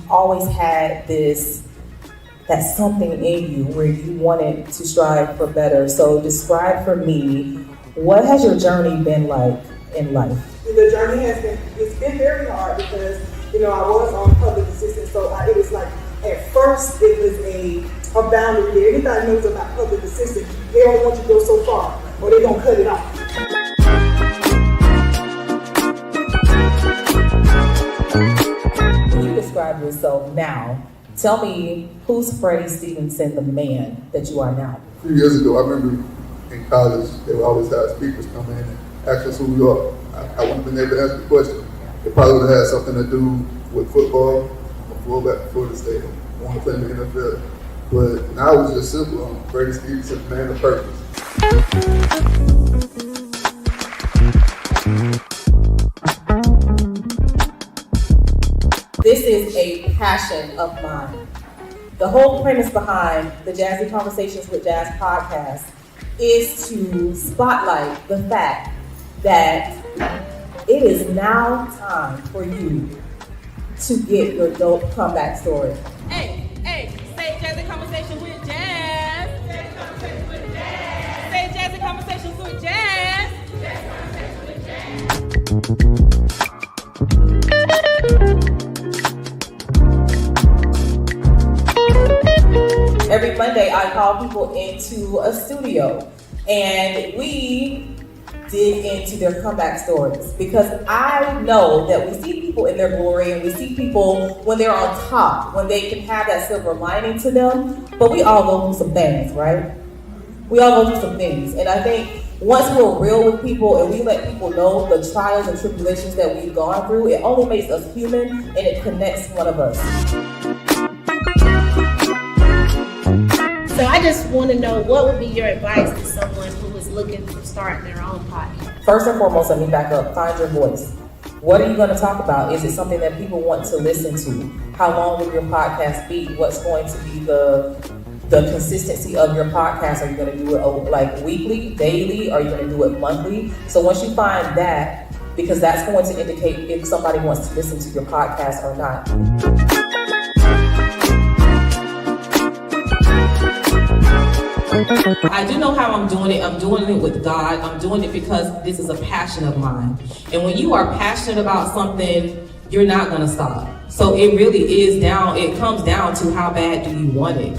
always had that something in you where you wanted to strive for better. So describe for me, what has your journey been like in life? The journey it's been very hard because, I was on public assistance, so it was like, at first it was a boundary there. Anybody knows about public assistance, they don't want you to go so far or they're gonna cut it off. When you describe yourself now, tell me, who's Freddie Stevenson, the man that you are now? A few years ago, I remember in college, they would always have speakers come in and ask us who we are. I wouldn't have been able to answer the question. It probably would have had something to do with football. I'm a fullback for Florida State. I want to play in the NFL. But now it's just simple. I'm Freddie Stevenson, man of purpose. This is a passion of mine. The whole premise behind the Jazzie Conversations with Jazz podcast is to spotlight the fact that it is now time for you to get your dope comeback story. Hey, say Jazzie Conversations with Jazz. Jazzie Conversations with Jazz. Say Jazzie Conversations with Jazz. Jazzie Conversations with Jazz. Every Monday, I call people into a studio and we dig into their comeback stories, because I know that we see people in their glory and we see people when they're on top, when they can have that silver lining to them, but we all go through some things, right? We all go through some things, and I think once we're real with people and we let people know the trials and tribulations that we've gone through, it only makes us human and it connects one of us. So I just want to know, what would be your advice to someone who is looking to start their own podcast? First and foremost, let me back up. Find your voice. What are you going to talk about? Is it something that people want to listen to? How long will your podcast be? What's going to be the consistency of your podcast? Are you going to do it like weekly, daily? Are you going to do it monthly? So once you find that, because that's going to indicate if somebody wants to listen to your podcast or not. I do know how I'm doing it. I'm doing it with God. I'm doing it because this is a passion of mine. And when you are passionate about something, you're not going to stop. So it really it comes down to how bad do you want it.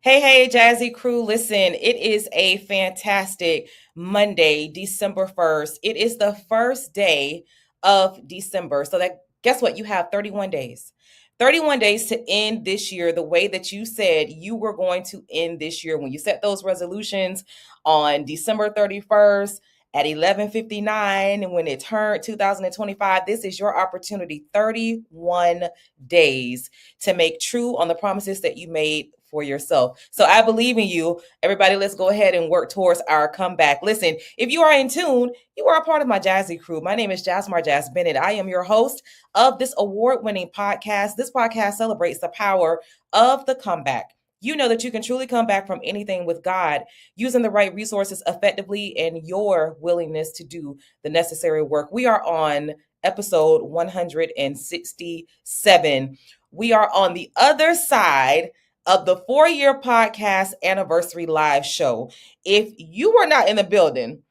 Hey, Jazzie crew, listen, it is a fantastic Monday, December 1st. It is the first day of December. So guess what? You have 31 days. 31 days to end this year the way that you said you were going to end this year. When you set those resolutions on December 31st at 11:59, and when it turned 2025, this is your opportunity. 31 days to make true on the promises that you made for yourself. So I believe in you. Everybody, let's go ahead and work towards our comeback. Listen, if you are in tune, you are a part of my Jazzie crew. My name is Jazz Bennett. I am your host of this award-winning podcast. This podcast celebrates the power of the comeback. You know that you can truly come back from anything with God, using the right resources effectively and your willingness to do the necessary work. We are on episode 167. We are on the other side of the 4-year podcast anniversary live show. If you were not in the building,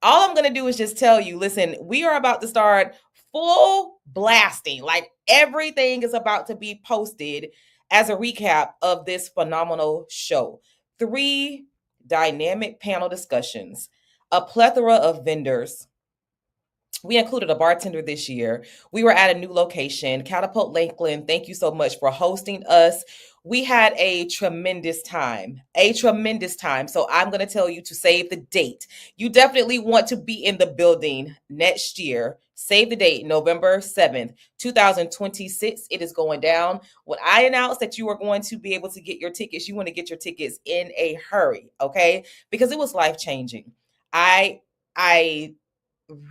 all I'm going to do is just tell you, listen, we are about to start full blasting. Like, everything is about to be posted as a recap of this phenomenal show. 3 dynamic panel discussions, a plethora of vendors. We included a bartender this year. We were at a new location, Catapult Lakeland. Thank you so much for hosting us. We had a tremendous time. So I'm going to tell you to save the date. You definitely want to be in the building next year. Save the date, November 7th, 2026. It is going down. When I announced that you are going to be able to get your tickets, you want to get your tickets in a hurry, okay? Because it was life-changing. I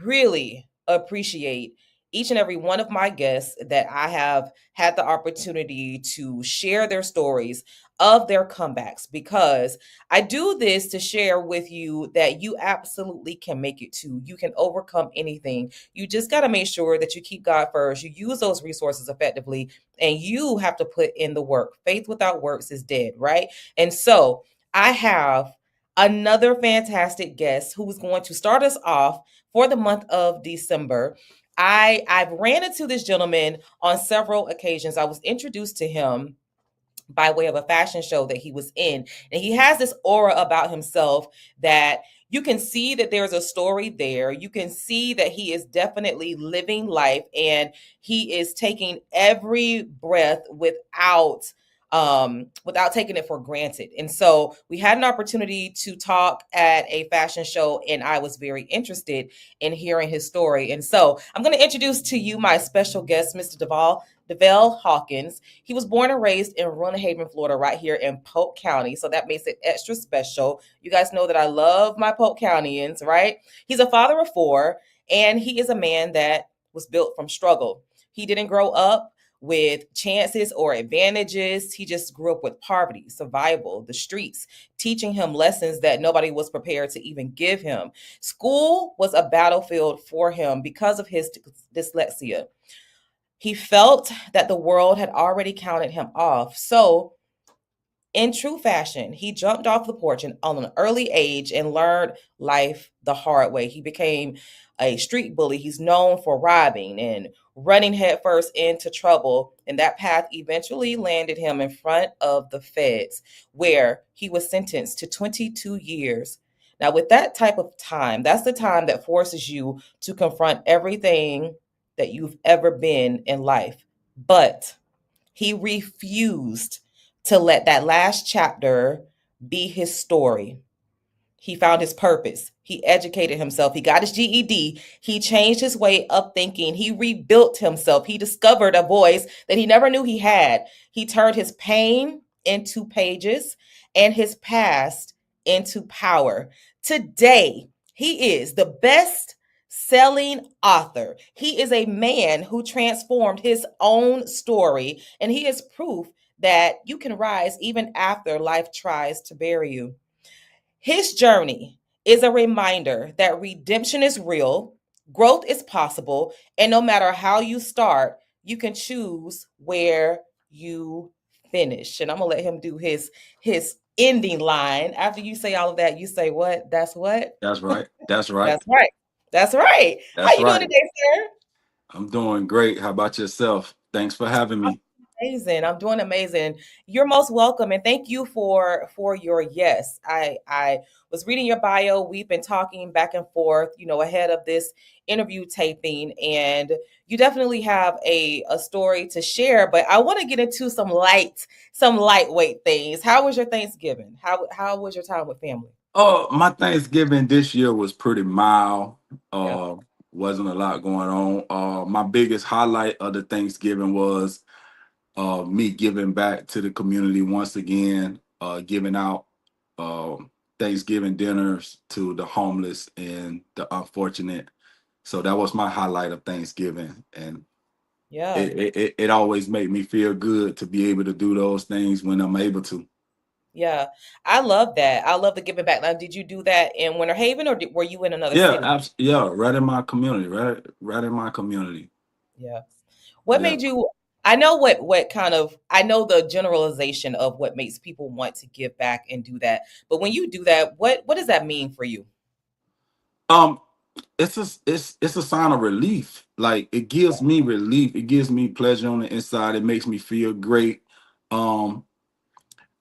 really appreciate each and every one of my guests that I have had the opportunity to share their stories of their comebacks, because I do this to share with you that you absolutely can make it too. You can overcome anything. You just got to make sure that you keep God first. You use those resources effectively, and you have to put in the work. Faith without works is dead, right? And so I have another fantastic guest who's going to start us off for the month of December. I've ran into this gentleman on several occasions. I was introduced to him by way of a fashion show that he was in. And he has this aura about himself that you can see that there's a story there. You can see that he is definitely living life, and he is taking every breath without taking it for granted. And so we had an opportunity to talk at a fashion show, and I was very interested in hearing his story. And so I'm going to introduce to you my special guest, Mr. Devell Hawkins. He was born and raised in Run Haven, Florida, right here in Polk County. So that makes it extra special. You guys know that I love my Polk Countyans, right? He's a father of four, and he is a man that was built from struggle. He didn't grow up with chances or advantages. He just grew up with poverty, survival, the streets, teaching him lessons that nobody was prepared to even give him. School was a battlefield for him because of his dyslexia. He felt that the world had already counted him off. So, in true fashion, he jumped off the porch on an early age and learned life the hard way. He became a street bully. He's known for robbing and running headfirst into trouble. And that path eventually landed him in front of the feds, where he was sentenced to 22 years. Now, with that type of time, that's the time that forces you to confront everything that you've ever been in life. But he refused to let that last chapter be his story. He found his purpose. He educated himself. He got his GED. He changed his way of thinking. He rebuilt himself. He discovered a voice that he never knew he had. He turned his pain into pages and his past into power. Today, he is the best selling author. He is a man who transformed his own story, and he is proof that you can rise even after life tries to bury you. His journey is a reminder that redemption is real, growth is possible, and no matter how you start, you can choose where you finish. And I'm gonna let him do his ending line. After you say all of that, you say what? That's what? That's right. That's right. That's right. That's right. How That's you doing right. today, sir? I'm doing great. How about yourself? Thanks for having me. Amazing. I'm doing amazing. You're most welcome, and thank you for your yes. I was reading your bio. We've been talking back and forth, ahead of this interview taping, and you definitely have a story to share. But I want to get into some lightweight things. How was your Thanksgiving? How was your time with family? Oh, my Thanksgiving this year was pretty mild. Yeah. Uh, wasn't a lot going on. My biggest highlight of the Thanksgiving was me giving back to the community once again, giving out Thanksgiving dinners to the homeless and the unfortunate. So that was my highlight of Thanksgiving, and Yeah. it always made me feel good to be able to do those things when I'm able to. Yeah. I love that. I love the giving back. Now, did you do that in Winter Haven, or were you in another Yeah, city? yeah, right in my community, right in my community. Yeah. What Yeah. made you I know what kind of I know the generalization of what makes people want to give back and do that. But when you do that, what does that mean for you? Um, it's a sign of relief. Like it gives me relief. It gives me pleasure on the inside. It makes me feel great. Um,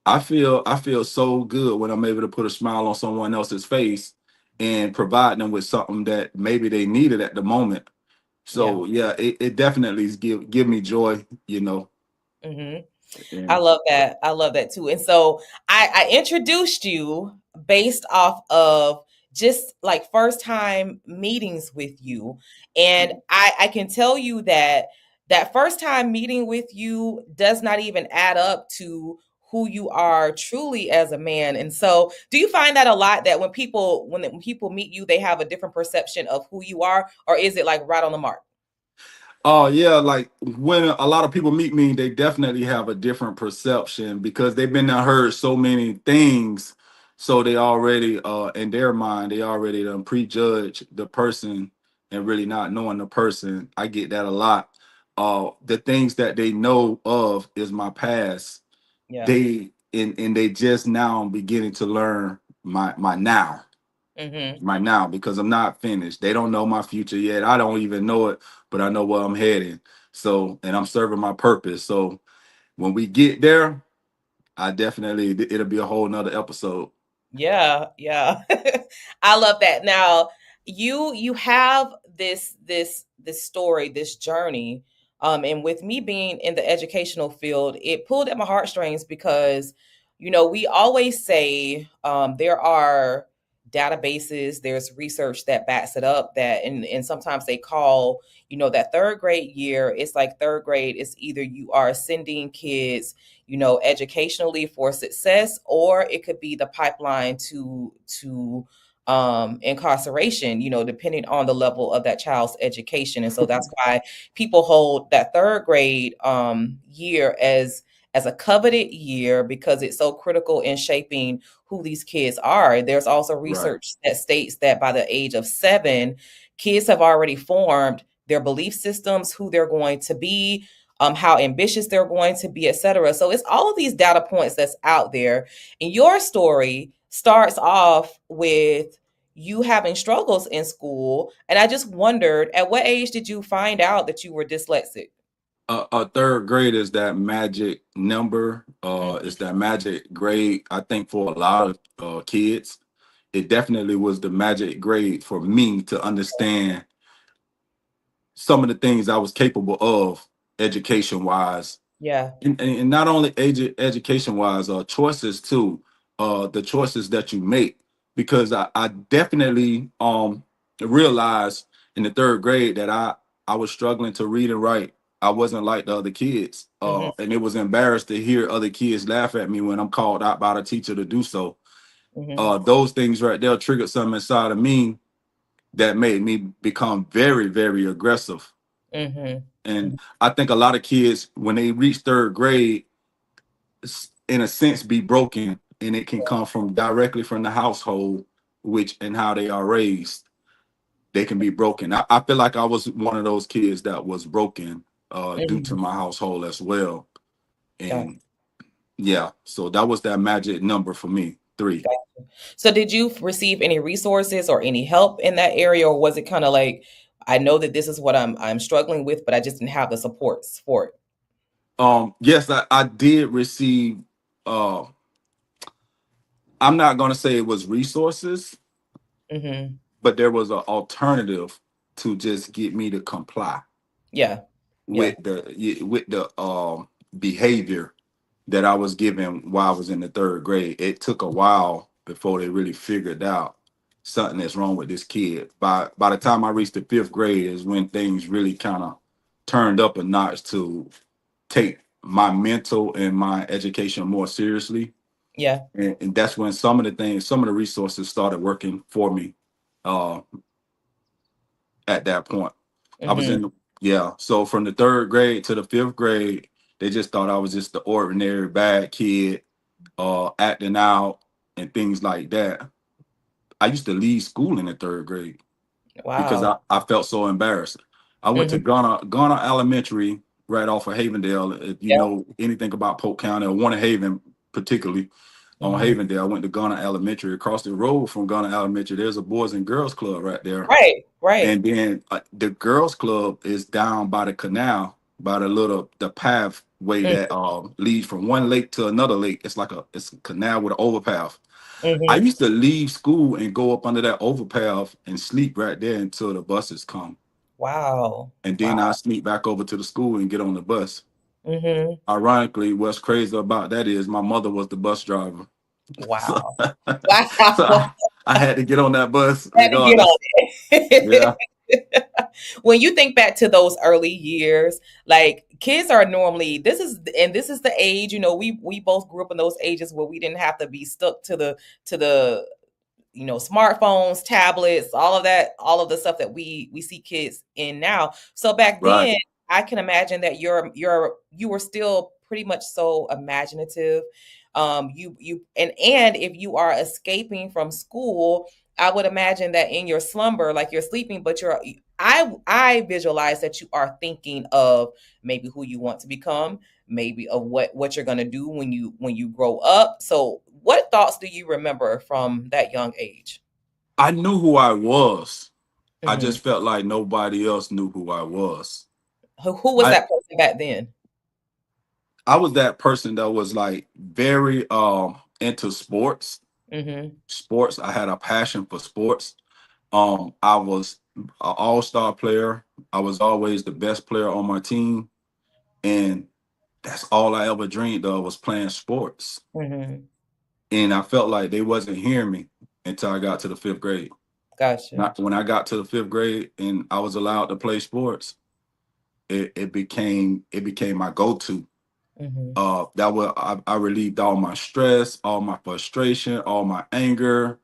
I feel so good when I'm able to put a smile on someone else's face and provide them with something that maybe they needed at the moment. Yeah. So yeah, it definitely is give me joy, Hmm. I and love that. I love that too. And so I introduced you based off of just like first time meetings with you. And I can tell you that that first time meeting with you does not even add up to who you are truly as a man. And so do you find that a lot that when people meet you, they have a different perception of who you are, or is it like right on the mark? Oh yeah, like when a lot of people meet me, they definitely have a different perception because they've been and heard so many things. So they already in their mind, they already done prejudge the person and really not knowing the person. I get that a lot. The things that they know of is my past. Yeah. And they just now beginning to learn my now. Mm-hmm. Right now because I'm not finished. They don't know my future yet. I don't even know it, but I know where I'm heading. So, and I'm serving my purpose. So, when we get there, I definitely it'll be a whole nother episode. Yeah, yeah. I love that. Now, you have this story, this journey. And with me being in the educational field, it pulled at my heartstrings because, we always say there are databases, there's research that backs it up that and sometimes they call, that third grade year, it's like third grade is either you are sending kids educationally for success, or it could be the pipeline to incarceration, depending on the level of that child's education. And so that's why people hold that third grade year as a coveted year because it's so critical in shaping who these kids are. There's also Right. research that states that by the age of 7, kids have already formed their belief systems, who they're going to be, how ambitious they're going to be, etc. So it's all of these data points that's out there. And your story starts off with you having struggles in school. And I just wondered, at what age did you find out that you were dyslexic? A third grade is that magic number. Mhm. It's that magic grade. I think for a lot of kids, it definitely was the magic grade for me to understand some of the things I was capable of education wise. Yeah. And not only education wise, choices too, the choices that you make, because I definitely realized in the third grade that I was struggling to read and write. I wasn't like the other kids, Hmm. and it was embarrassed to hear other kids laugh at me when I'm called out by the teacher to do so. Hmm. Those things right there triggered something inside of me that made me become very, very aggressive. Hmm. And I think a lot of kids, when they reach third grade, in a sense be broken, and it can come from directly from the household, which and how they are raised. They can be broken. I feel like I was one of those kids that was broken due to Hmm. my household as well. Got, And yeah, so that was that magic number for me, 3. got. So did you receive any resources or any help in that area, or was it kind of like, I know that this is what I'm struggling with, but I just didn't have the supports for it? Yes, I did receive uh I'm not gonna say it was resources, Hmm. but there was an alternative to just get me to comply Yeah. Yeah. with the behavior that I was given while I was in the third grade. It took a while before they really figured out something that's wrong with this kid. By the time I reached the fifth grade is when things really kind of turned up a notch to take my mental and my education more seriously. Yeah. And that's when some of the resources started working for me. Uh, at that point. I was Hmm. in, yeah. So from the third grade to the fifth grade, they just thought I was just the ordinary bad kid, acting out and things like that. I used to leave school in the third grade because Wow. I felt so embarrassed. I went to Hmm. Ghana Elementary right off of Havendale. If you Yeah. know anything about Polk County or Warner Haven, particularly on Hmm. Havendale, I went to Ghana Elementary. Across the road from Ghana Elementary, there's a Boys and Girls Club right there. Right. Right. And then the girls' club is down by the canal, by the pathway that leads from one lake to another lake. It's a canal with an overpath. I Hmm. used to leave school and go up under that overpath and sleep right there until the buses come, Wow. and then I Wow. sneak back over to the school and get on the bus. Hmm. Ironically, what's crazy about that is my mother was the bus driver, so, Wow. so Wow. I had to get on that bus Had to get on regardless. it. Yeah, When you think back to those early years, like kids are normally, this is the age, we both grew up in those ages where we didn't have to be stuck to the smartphones, tablets, all of that, all of the stuff that we see kids in now. So back right. then, I can imagine that you were still pretty much so imaginative. And if you are escaping from school, I would imagine that in your slumber, like you're sleeping, but I visualize that you are thinking of maybe who you want to become, maybe of what you're gonna do when you grow up. So what thoughts do you remember from that young age? I knew who I was. I Hmm. just felt like nobody else knew who I was. Who was I that person back then? I was that person that was like very into sports. Hmm. Sports. I had a passion for sports. I was an all-star player. I was always the best player on my team, and that's all I ever dreamed of was playing sports. Hmm. And I felt like they wasn't hearing me until I got to the fifth grade. Gotcha. Not when I got to the fifth grade and I was allowed to play sports, it became my go-to. Hmm. I relieved all my stress, all my frustration, all my anger.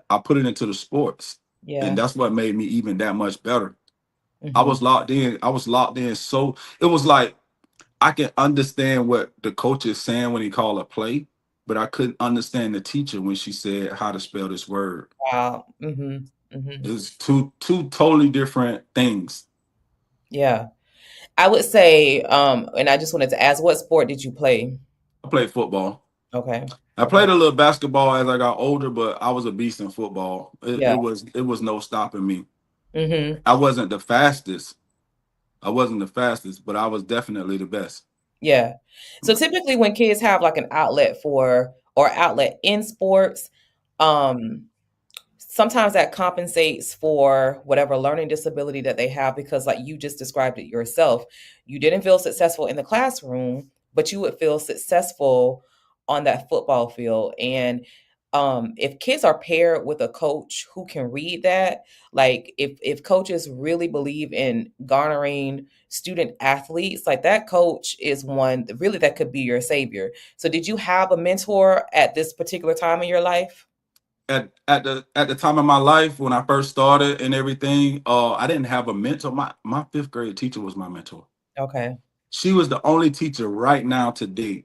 I put it into the sports, and Yeah. that's what made me even that much better. I Hmm. was locked in. I was locked in. So it was like I can understand what the coach is saying when he called a play, but I couldn't understand the teacher when she said how to spell this word. Wow. Hmm. Hmm. It was two totally different things. Yeah. I would say, and I just wanted to ask, what sport did you play? I played football. Okay. I Okay. played a little basketball as I got older, but I was a beast in football. Yeah. It was no stopping me. Hmm. I wasn't the fastest. I wasn't the fastest, but I was definitely the best. Yeah. So typically when kids have like an outlet for or outlet in sports, um, sometimes that compensates for whatever learning disability that they have because like you just described it yourself, you didn't feel successful in the classroom, but you would feel successful on that football field. And if kids are paired with a coach who can read that, like if coaches really believe in garnering student athletes, like that coach is one really that could be your savior. So did you have a mentor at this particular time in your life? At the time of my life when I first started and everything, I didn't have a mentor. My fifth grade teacher was my mentor. Okay. She was the only teacher right now today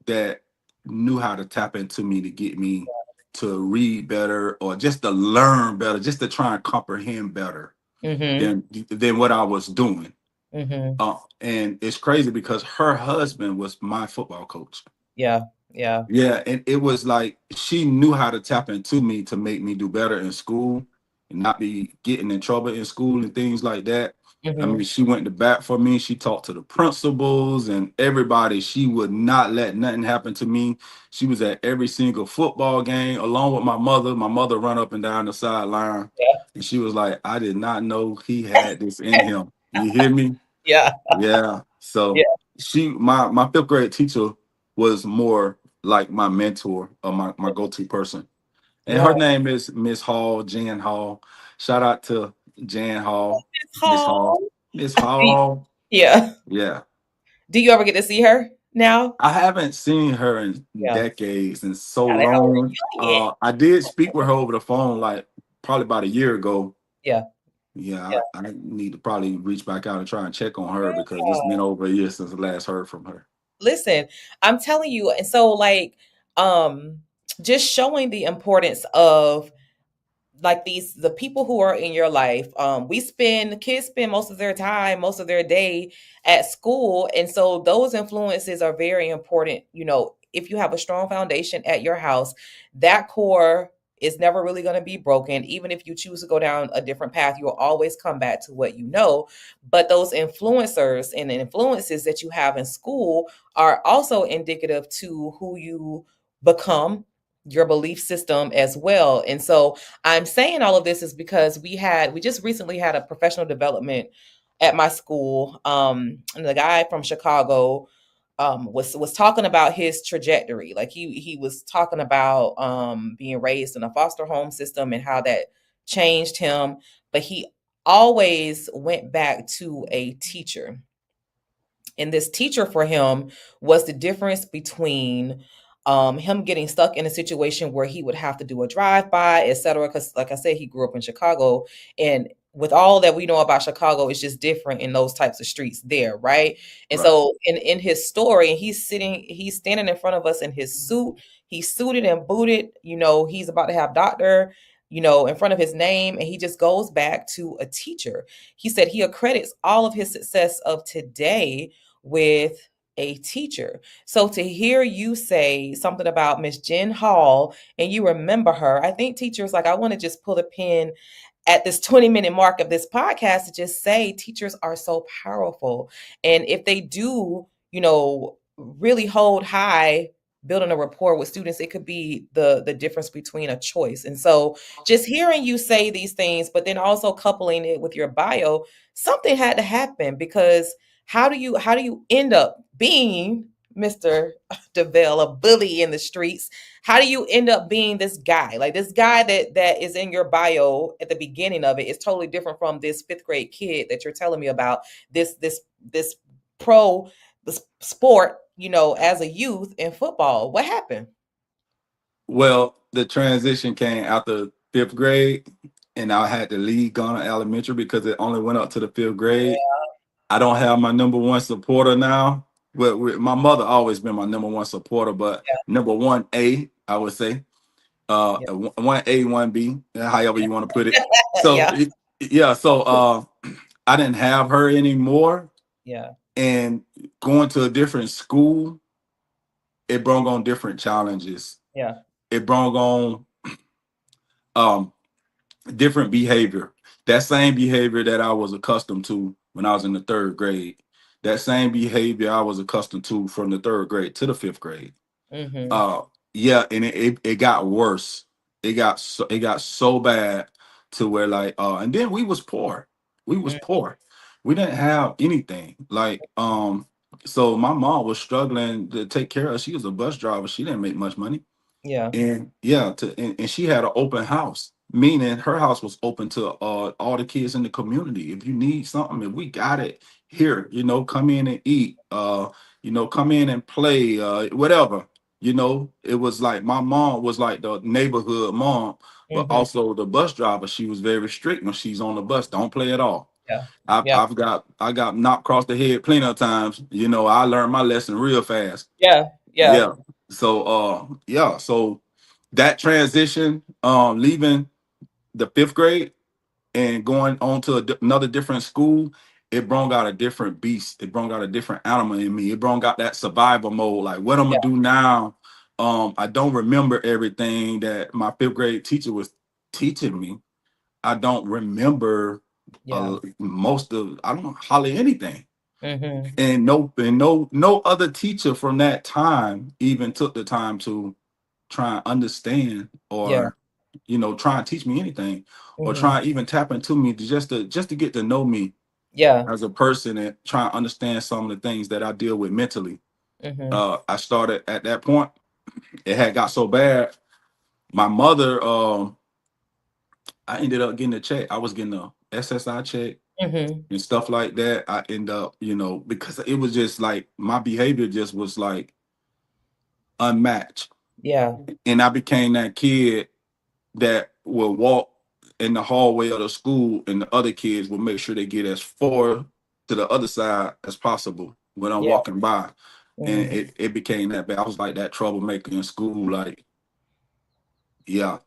that knew how to tap into me to get me to read better or just to learn better, just to try and comprehend better Mhm. than what I was doing. Mhm. And it's crazy because her husband was my football coach. Yeah. Yeah. Yeah, and it was like she knew how to tap into me to make me do better in school and not be getting in trouble in school and things like that. I mean, Mhm. she went to bat for me. She talked to the principals and everybody. She would not let nothing happen to me. She was at every single football game along with my mother. My mother run up and down the sideline, Yeah. and she was like, "I did not know he had this in him." You hear me? Yeah. Yeah. Yeah. So my fifth grade teacher was more like my mentor or my go-to person. And Yeah. her name is Miss Hall, Jan Hall. Shout out to Jan Hall, It's Miss Hall. home. Miss Hall. Yeah. Yeah. Do you ever get to see her now? I haven't seen her in Yeah. decades and so Yeah, they are long. reunion. I did speak with her over the phone like probably about a year ago. Yeah. Yeah, Yeah. I need to probably reach back out and try and check on her because it's Yeah. been over a year since I last heard from her. Listen, I'm telling you, and so like um just showing the importance of like the people who are in your life, kids spend most of their time, most of their day at school, and so those influences are very important. If you have a strong foundation at your house, that core is never really going to be broken. Even if you choose to go down a different path, you'll always come back to what you know. But those influencers and influences that you have in school are also indicative to who you become, your belief system as well. And so I'm saying all of this is because we just recently had a professional development at my school. And the guy from Chicago was talking about his trajectory. Like he was talking about being raised in a foster home system and how that changed him. But he always went back to a teacher, and this teacher for him was the difference between him getting stuck in a situation where he would have to do a drive by, etc. Because, like I said, he grew up in Chicago, and with all that we know about Chicago, it's just different in those types of streets there, right? And Right. so in his story, he's standing in front of us in his suit. He's suited and booted, he's about to have doctor, in front of his name, and he just goes back to a teacher. He said he accredits all of his success of today with a teacher. So to hear you say something about Miss Jen Hall and you remember her, I think teachers, like, I want to just pull a pin at this 20-minute mark of this podcast to just say teachers are so powerful. And if they do, really hold high building a rapport with students, it could be the difference between a choice. And so just hearing you say these things, but then also coupling it with your bio, something had to happen, because how do you end up being Mr. Devell, a bully in the streets? How do you end up being this guy? Like, this guy that is in your bio at the beginning of it is totally different from this fifth grade kid that you're telling me about. This pro sport, as a youth in football. What happened? Well, the transition came after fifth grade, and I had to leave Ghana Elementary because it only went up to the fifth grade. I don't have my number one supporter now. Well, my mother always been my number one supporter, but Yeah, number one A, I would say, yeah, one A, one B, however you want to put it. So yeah, yeah, so I didn't have her anymore, yeah, and going to a different school, it brought on different challenges. yeah, It brought on um different behavior. That same behavior that I was accustomed to when I was in the third grade, that same behavior I was accustomed to from the third grade to the fifth grade. mm-hmm, Uh, yeah, and it got worse. It got so bad to where, like, and then we was poor. We was mm, poor. We didn't have anything. Like, so my mom was struggling to take care of. She was a bus driver. She didn't make much money. yeah, And yeah, and she had an open house, meaning her house was open to all the kids in the community. If you need something, if we got it here, come in and eat, come in and play, whatever. It was like my mom was like the neighborhood mom, but mm-hmm, also the bus driver. She was very strict when she's on the bus. Don't play at all. yeah, I've, yeah, I've got I got knocked across the head plenty of times. I learned my lesson real fast. yeah, yeah, Yeah. So yeah, so that transition, leaving the fifth grade and going on to another different school, it brought out a different beast. It brought out a different animal in me. It brought out that survival mode. Like, what I'm yeah, gonna do now? I don't remember everything that my fifth grade teacher was teaching me. I don't remember yeah, most of. I don't hardly anything. mm-hmm, And no other teacher from that time even took the time to try and understand, yeah, or try and teach me anything, or mm-hmm, try and even tap into me to just to get to know me yeah, as a person and try and understand some of the things that I deal with mentally. mm-hmm, I started at that point. It had got so bad. My mother, I ended up getting a check. I was getting a SSI check mm-hmm, and stuff like that. I end up, because it was just like my behavior just was like unmatched. yeah, And I became that kid that will walk in the hallway of the school, and the other kids will make sure they get as far to the other side as possible when I'm yeah, walking by. And mm-hmm, it became that bad. I was like that troublemaker in school. Like, yeah.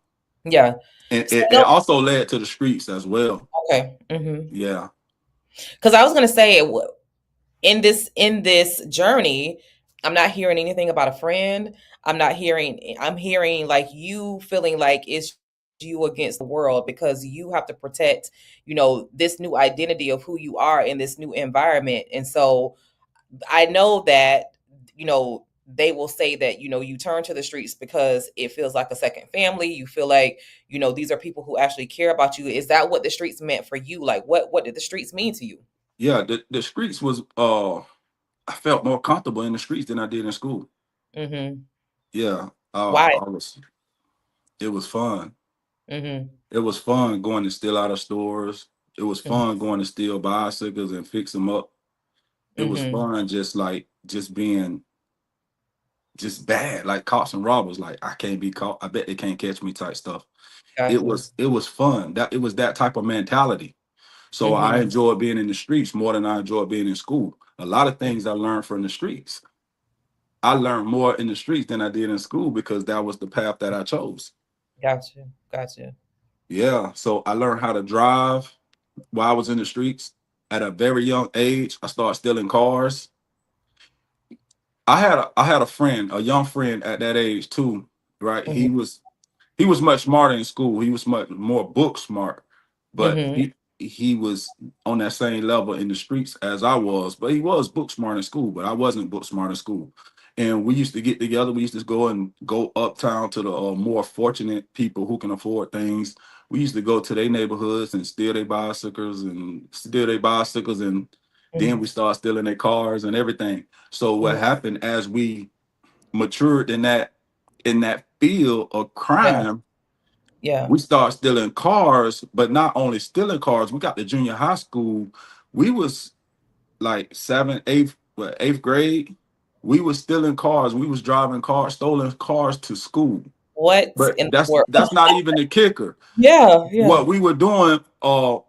yeah. And So it also led to the streets as well. okay, mm-hmm. Yeah. Because I was gonna say, in this journey, I'm not hearing anything about a friend. I'm hearing like you feeling like it's you against the world, because you have to protect, this new identity of who you are in this new environment. And so I know that, they will say that, you turn to the streets because it feels like a second family. You feel like, these are people who actually care about you. Is that what the streets meant for you? Like, what did the streets mean to you? Yeah. The streets was I felt more comfortable in the streets than I did in school. Mm-hmm. Yeah. Why? It was fun. Mm-hmm. It was fun going to steal out of stores. It was fun going to steal bicycles and fix them up. It was Mm-hmm. fun just being just bad, like cops and robbers. Like, I can't be caught. I bet they can't catch me type stuff. Got you. It was fun. That it was that type of mentality. So I enjoyed being in the streets more than I enjoyed being in school. A lot of things I learned from the streets. I learned more in the streets than I did in school because that was the path that I chose. Gotcha. Gotcha. Yeah. So I learned how to drive while I was in the streets. At a very young age, I started stealing cars. I had a friend, a young friend at that age too, right? Hmm. He was much smarter in school. He was much more book smart, but Hmm. he was on that same level in the streets as I was. But he was book smart in school, but I wasn't book smart in school. And we used to get together. We used to go uptown to the more fortunate people who can afford things. We used to go to their neighborhoods and steal their bicycles, and then Hmm. we start stealing their cars and everything. So what Hmm. happened as we matured in that field of Yeah. crime, Yeah. we start stealing cars, but not only stealing cars, we got to junior high school. We was like eighth grade. We was stealing cars. We was driving cars, stolen cars to school. What But in the world? that's not even the kicker. Yeah. Yeah. What we were doing,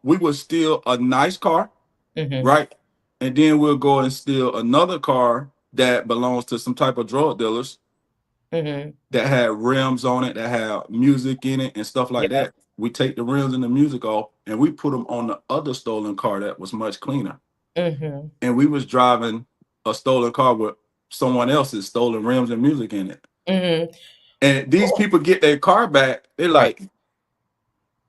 we would steal a nice car, Hmm. right? And then we'll go and steal another car that belongs to some type of drug dealers Hmm. that had rims on it, that had music in it and stuff like Yeah. that. We take the rims and the music off and we put them on the other stolen car that was much cleaner. Hmm. And we was driving a stolen car with someone else's stolen rims and music in it. Hmm. And these people get their car back. They're Right. like,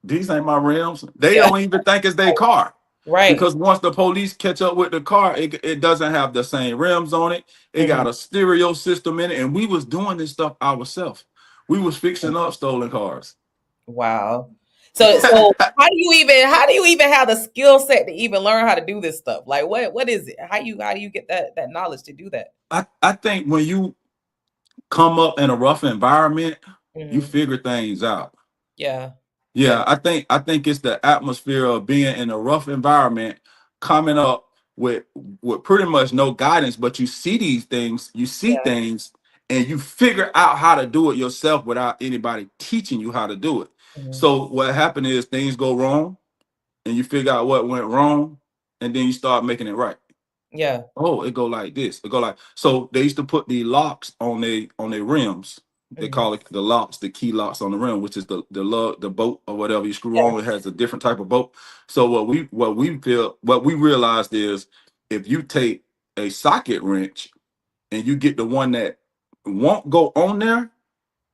these ain't my rims. They Yeah. don't even think it's their car. Right. Because once the police catch up with the car, it doesn't have the same rims on it. It Hmm. got a stereo system in it. And we was doing this stuff ourselves. We was fixing up stolen cars. Wow. So how do you even have the skill set to even learn how to do this stuff? Like what is it? How do you get that knowledge to do that? I think when you come up in a rough environment, you Hmm. figure things out. Yeah. Yeah, Yeah. I think it's the atmosphere of being in a rough environment, coming up with pretty much no guidance, but you see these things, you see Yeah. things, and you figure out how to do it yourself without anybody teaching you how to do it. Hmm. So what happened is things go wrong, and you figure out what went wrong, and then you start making it right. Yeah. Oh, it go like this. It go like so. They used to put the locks on their rims. They Hmm. call it the locks, the key locks on the rim, which is the boat or whatever you screw Yeah. on. It has a different type of boat. So what we realized is if you take a socket wrench and you get the one that won't go on there,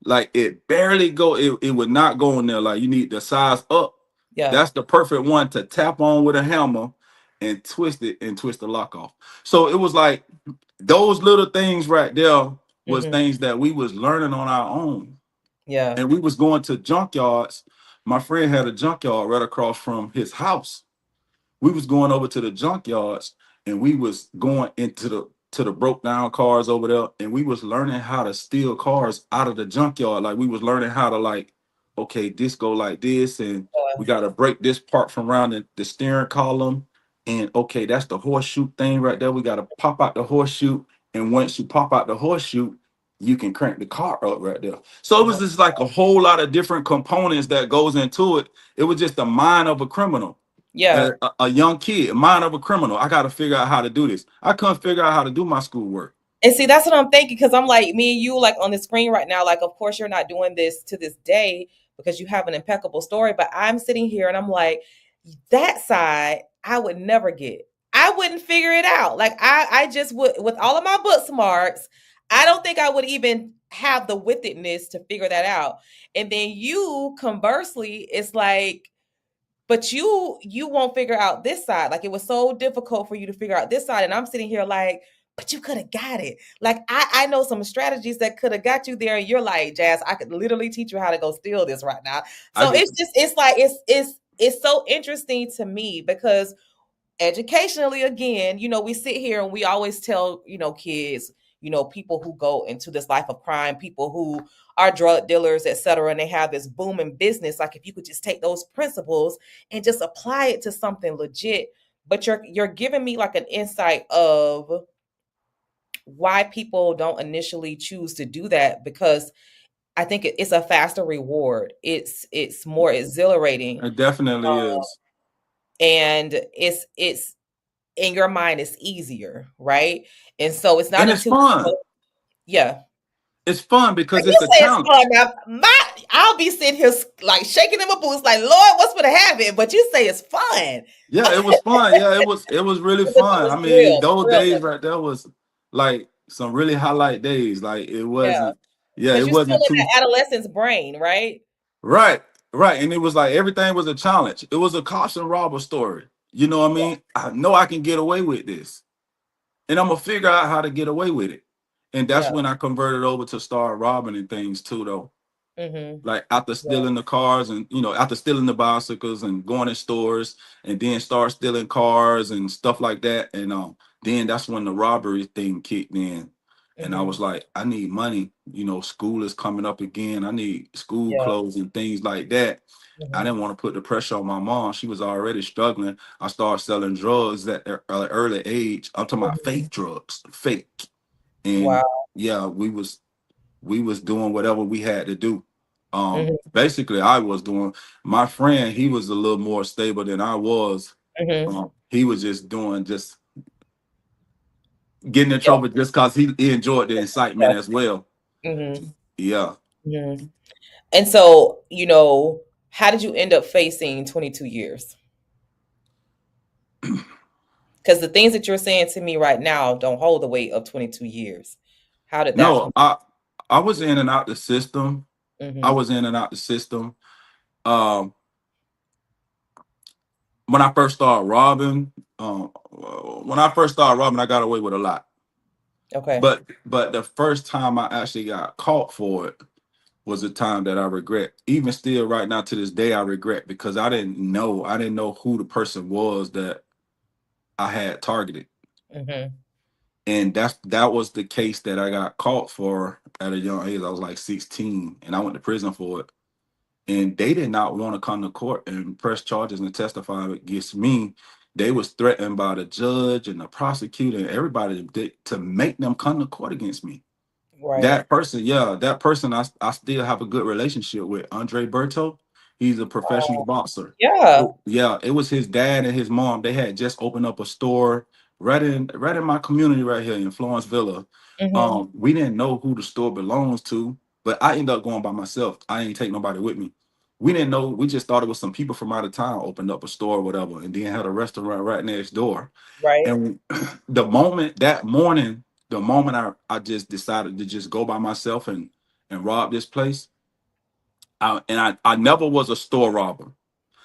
like it barely go, it would not go in there. Like you need the size up. Yeah. That's the perfect one to tap on with a hammer and twist it and twist the lock off. So it was like those little things right there was Hmm. things that we was learning on our own. Yeah. And we was going to junkyards. My friend had a junkyard right across from his house. We was going over to the junkyards and we was going into the broke down cars over there, and we was learning how to steal cars out of the junkyard. Like we was learning how to like, okay, this go like this, and we got to break this part from around the steering column, and okay, that's the horseshoe thing right there. We got to pop out the horseshoe, and once you pop out the horseshoe, you can crank the car up right there. So it was just like a whole lot of different components that goes into it. It was just the mind of a criminal, Yeah. a young kid, mind of a criminal. I got to figure out how to do this. I couldn't figure out how to do my schoolwork. And see, that's what I'm thinking because I'm like, me and you, like on the screen right now, like, of course, you're not doing this to this day because you have an impeccable story. But I'm sitting here and I'm like, that side, I would never get. I wouldn't figure it out. Like, I just would, with all of my book smarts, I don't think I would even have the wittedness to figure that out. And then you, conversely, it's like, but you won't figure out this side. Like it was so difficult for you to figure out this side. And I'm sitting here like, but you could have got it. Like I know some strategies that could have got you there. And you're like, Jazz, I could literally teach you how to go steal this right now. I So just it's like it's so interesting to me because educationally, again, we sit here and we always tell, kids, people who go into this life of crime, people who are drug dealers, et cetera, and they have this booming business. Like if you could just take those principles and just apply it to something legit. But you're giving me like an insight of why people don't initially choose to do that because I think it's a faster reward. It's more exhilarating. it definitely is. and it's in your mind it's easier, right? And so it's not And it's until fun. yeah. It's fun because You it's a say it's fun. challenge. Now, I'll be sitting here like shaking in my boots, like, Lord, what's gonna happen? But you say it's fun. Yeah, it was fun. Yeah, it was really It was, it fun. was I mean, real, those real. days right there was like some really highlight days. Like it Yeah, wasn't, yeah, because it you're still wasn't in too that adolescent's brain, right? right, right. And it was like everything was a challenge. It was a cops and robber story. You know what I mean? I know I can get away with this. And I'm gonna figure out how to get away with it. And that's Yeah. when I converted over to start robbing and things too, though. Mm-hmm. Like after Yeah. stealing the cars and after stealing the bicycles and going in stores and then start stealing cars and stuff like that. And then that's when the robbery thing kicked in. And I Mm-hmm. was like, I need money. School is coming up again. I need school Yeah. clothes and things like that. I Mm-hmm. didn't want to put the pressure on my mom. She was already struggling. I started selling drugs at an early age. I'm talking about Mm-hmm. fake drugs, fake. And Wow. yeah, we was doing whatever we had to do. Mm-hmm. Basically, I was doing. My friend, he was a little more stable than I was. Mm-hmm. He was just getting in Yeah. trouble just because he enjoyed the Yeah. excitement as well. Mm-hmm. Yeah. Mm-hmm. And so, how did you end up facing 22 years? Because the things that you're saying to me right now don't hold the weight of 22 years. How did that No, come? I was in and out the system. I Mm-hmm. was in and out the system. Um, when I first started robbing, I got away with a lot. Okay. But the first time I actually got caught for it was a time that I regret. Even still, right now to this day, I regret because I didn't know. I didn't know who the person was that I had targeted, Mm-hmm. and that was the case that I got caught for at a young age. I was like 16, and I went to prison for it. And they did not want to come to court and press charges and testify against me. They was threatened by the judge and the prosecutor and everybody to make them come to court against me. Right. That person I still have a good relationship with. Andre Berto, he's a professional boxer. Yeah. Yeah, it was his dad and his mom. They had just opened up a store right in my community right here in Florence Villa. Mm-hmm. We didn't know who the store belongs to, but I ended up going by myself. I ain't take nobody with me. We didn't know. We just thought it was some people from out of town opened up a store or whatever, and then had a restaurant right next door. Right. And the moment I just decided to just go by myself and rob this place, I never was a store robber.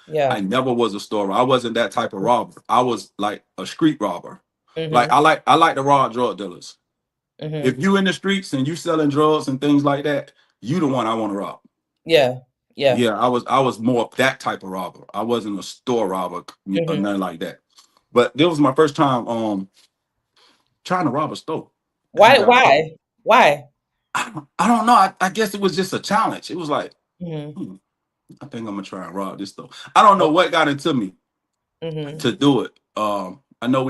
I Yeah. never was a store robber. I wasn't that type of robber. I was like a street robber. Like Mm-hmm. I like to rob drug dealers. Mm-hmm. If you in the streets and you selling drugs and things like that, you the one I want to rob. Yeah. Yeah. Yeah, I was more of that type of robber. I wasn't a store robber or Mm-hmm. nothing like that. But this was my first time trying to rob a store. And I Why? got caught. Why? Why? I don't know. I guess it was just a challenge. It was like, Mm-hmm. I think I'm gonna try and rob this store. I don't know what got into me Mm-hmm. to do it. I know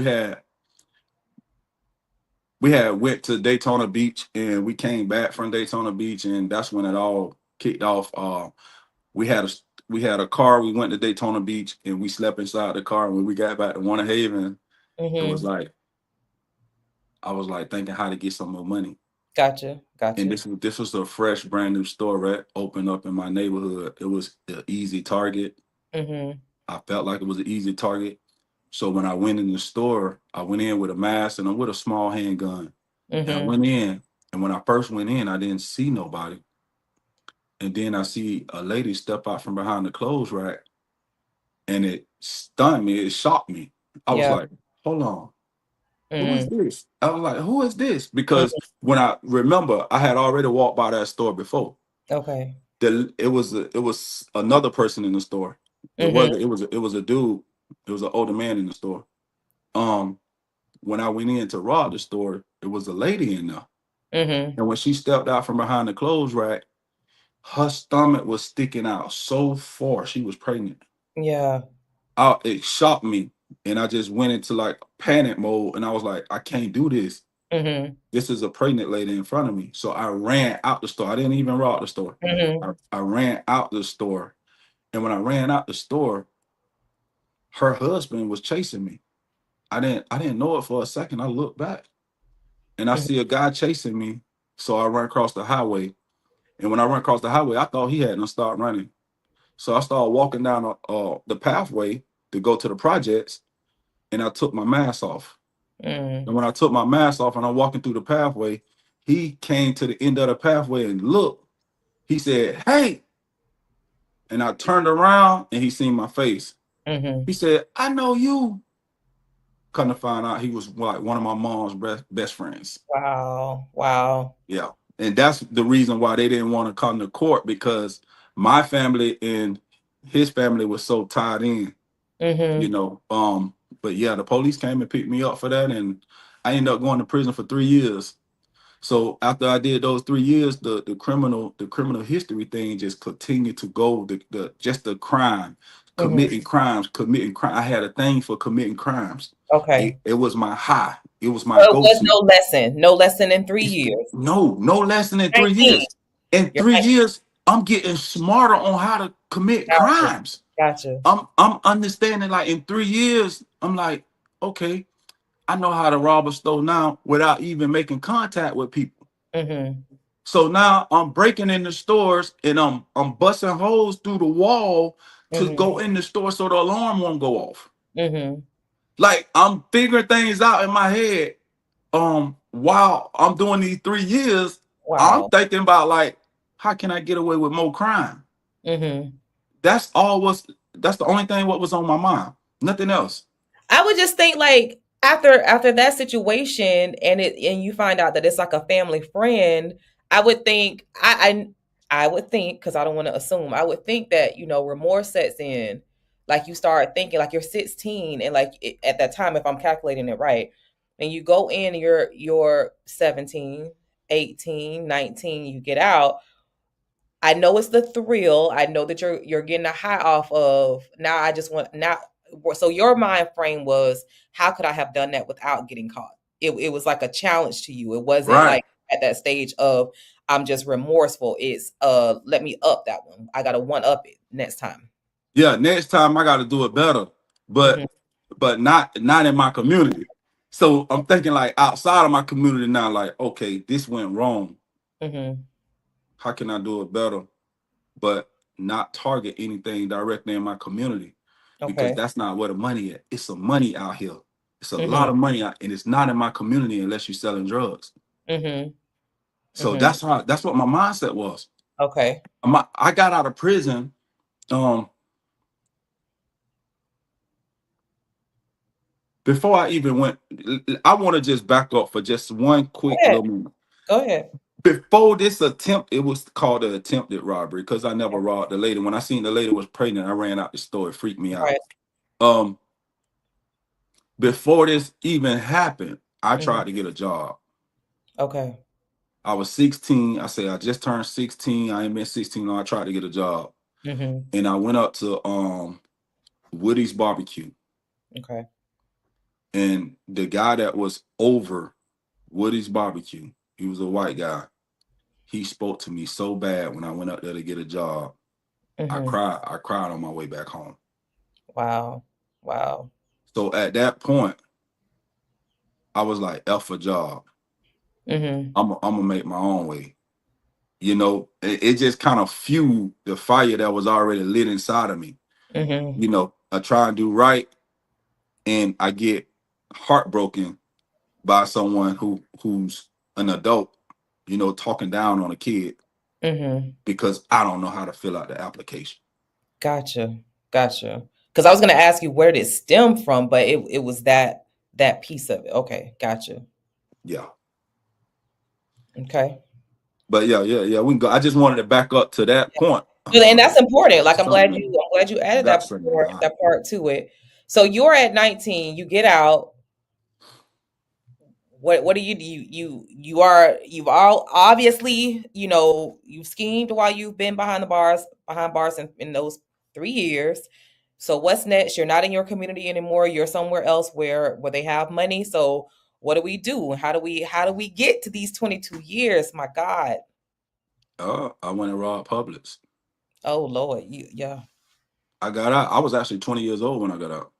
we had went to Daytona Beach and we came back from Daytona Beach and that's when it all kicked off. We had a we had a car. We went to Daytona Beach and we slept inside the car. And when we got back to Winter Haven, it was Mm-hmm. like I was like thinking how to get some more money. Gotcha. And Gotcha. this was a fresh, brand new store that opened up in my neighborhood. It was an easy target. Mm-hmm. I felt like it was an easy target. So when I went in the store, I went in with a mask and I'm with a small handgun. And I Mm-hmm. went in, and when I first went in, I didn't see nobody. And then I see a lady step out from behind the clothes rack, and it stunned me. It shocked me. I was Yeah. like, "Hold on, who is Mm-hmm. this?" I was like, "Who is this?" Because when I remember, I had already walked by that store before. Okay. It was another person in the store. It Mm-hmm. wasn't. It was a dude. It was an older man in the store. Um, when I went in to rob the store, it was a lady in there. Mm-hmm. And when she stepped out from behind the clothes rack, her stomach was sticking out so far. She was pregnant. Yeah. It shocked me. And I just went into like panic mode. And I was like, I can't do this. Mm-hmm. This is a pregnant lady in front of me. So I ran out the store. I didn't even rob the store. Mm-hmm. I ran out the store. And when I ran out the store, her husband was chasing me. I didn't know it for a second. I looked back and I Mhm. see a guy chasing me. So I run across the highway. And when I run across the highway, I thought he had to start running. So I started walking down the pathway to go to the projects, and I took my mask off. Mm. And when I took my mask off and I'm walking through the pathway, he came to the end of the pathway and looked. He said, "Hey." And I turned around and he seen my face. Mhm. He said, "I know you." Come to find out, he was like one of my mom's best friends. Wow. Wow. Yeah. And that's the reason why they didn't want to come to court, because my family and his family was so tied in, you Mhm. know. But yeah, the police came and picked me up for that, and I ended up going to prison for 3 years. So after I did those 3 years, the criminal history thing just continued to go. The crime, Mhm. committing crime. I had a thing for committing crimes. Okay. It was my high. It was my So it was go-to. no lesson. No lesson in 3 years. No less than in 19. 3 years. In You're 3 years, I'm getting smarter on how to commit 19. Gotcha. crimes. Gotcha. I'm understanding, like, in 3 years, I'm like, okay, I know how to rob a store now without even making contact with people. Mhm. So now I'm breaking in the stores and I'm busting holes through the wall to Mhm. go in the store so the alarm won't go off. Mhm. Like, I'm figuring things out in my head. While I'm doing these 3 years, I'm Wow. thinking about, like, how can I get away with more crime? Mhm. That's all was that's the only thing what was on my mind. Nothing else. I would just think like after that situation and you find out that it's like a family friend, I would think I would think, because I don't want to assume, I would think that remorse sets in. Like you start thinking like you're 16 and like at that time, if I'm calculating it right, and you go in, you're 17, 18, 19, you get out. I know it's the thrill. I know that you're getting a high off of now. I just want now. So your mind frame was, how could I have done that without getting caught? It was like a challenge to you. It wasn't Right. like at that stage of I'm just remorseful. It's let me up that one. I gotta one up it next time. Yeah, next time I gotta do it better. Hmm. But not in my community. So I'm thinking, like, outside of my community now, like, okay, this went wrong. Hmm. How can I do it better? But not target anything directly in my community, because Okay. that's not where the money is. It's some money out here. It's a Hmm. lot of money out, and it's not in my community unless you're selling drugs. Hmm. So Hmm. that's what my mindset was. Okay. I got out of prison. Um, Before I even went, I want to just back up for just one Go quick ahead. little moment. Go ahead. Before this attempt, it was called an attempted robbery because I never robbed the lady. When I seen the lady was pregnant, I ran out the store. It freaked me out. Right. Um, Before this even happened, I Hmm. tried to get a job. Okay. I was 16. I said I just turned 16. I ain't been 16 long. I tried to get a job, Hmm. and I went up to Woody's Barbecue, Okay. and the guy that was over Woody's Barbecue, he was a white guy. He spoke to me so bad when I went up there to get a job. I Hmm. cried. I cried on my way back home. Wow. Wow. So at that point, I was like, F a job. Hmm. I'm gonna make my own way. It just kind of fueled the fire that was already lit inside of me. Hmm. I try and do right, and I get heartbroken by someone who's an adult, talking down on a kid Hmm. because I don't know how to fill out the application. Gotcha. Gotcha. Because I was gonna ask you where did it stem from, but it was that piece of it. Okay, gotcha. Yeah. Okay. But yeah, we can go. I just wanted to back up to that point. Well, and that's important. Like Something I'm glad you added got something in my eye. that part to it. So you're at 19, you get out. What do you've all obviously, you've schemed while you've been behind bars in those 3 years. So what's next? You're not in your community anymore. You're somewhere else where they have money. So what do we do? How do we get to these 22 years? My God. I went and robbed Publix. Oh Lord. Yeah. I got out. I was actually 20 years old when I got out.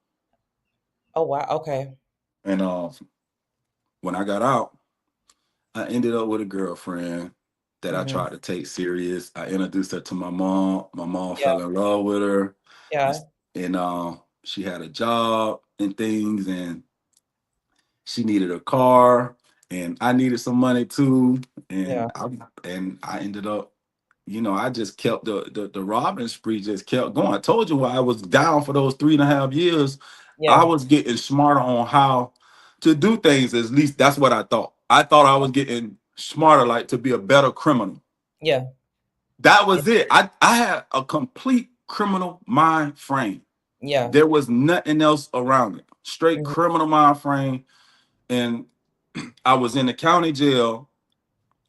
Oh wow. Okay. And when I got out, I ended up with a girlfriend that I Hmm. tried to take serious. I introduced her to my mom. My mom Yeah. fell in love with her, and, Yeah. and she had a job and things, and she needed a car, and I needed some money too, Yeah. and I ended up, I just kept the robbing spree just kept going. I told you why I was down for those 3.5 years. I Yeah. was getting smarter on how to do things. At least that's what I thought. I thought I was getting smarter, like to be a better criminal. Yeah. That was it. I had a complete criminal mind frame. Yeah. There was nothing else around it. Straight Hmm. criminal mind frame. And I was in the county jail,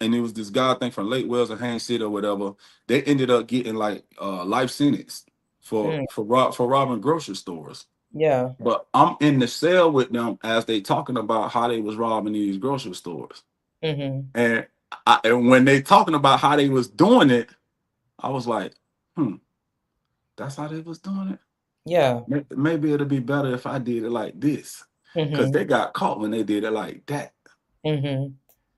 and it was this guy, I think from Lake Wells or Haines City or whatever. They ended up getting like life sentence for Mm. for robbing grocery stores. Yeah. But I'm in the cell with them as they talking about how they was robbing these grocery stores, Hmm. and and when they talking about how they was doing it, I was like, that's how they was doing it. Yeah. Maybe it'll be better if I did it like this, because Hmm. they got caught when they did it like that. Hmm.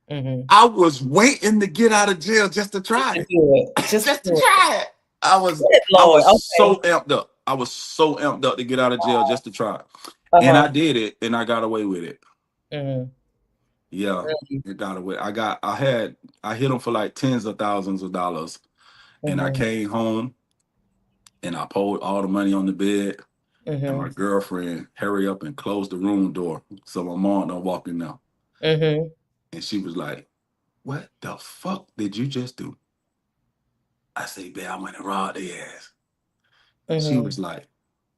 Hmm. I was waiting to get out of jail just to Just try to it. do it. Just to Just to do it. try it. I was Good I Lord. was so Okay. amped up. I was so amped up to get out of jail just to try it. And I Uh-huh. did it, and I got away with it. Hmm. Yeah, it got away. I hit them for like tens of thousands of dollars. And I Hmm. came home and I pulled all the money on the bed, and my Hmm. girlfriend hurry up and close the room door so my mom don't walk in there. Hmm. And she was like, "What the fuck did you just do?" I say, "Babe, I went and robbed their ass." She Hmm. was like,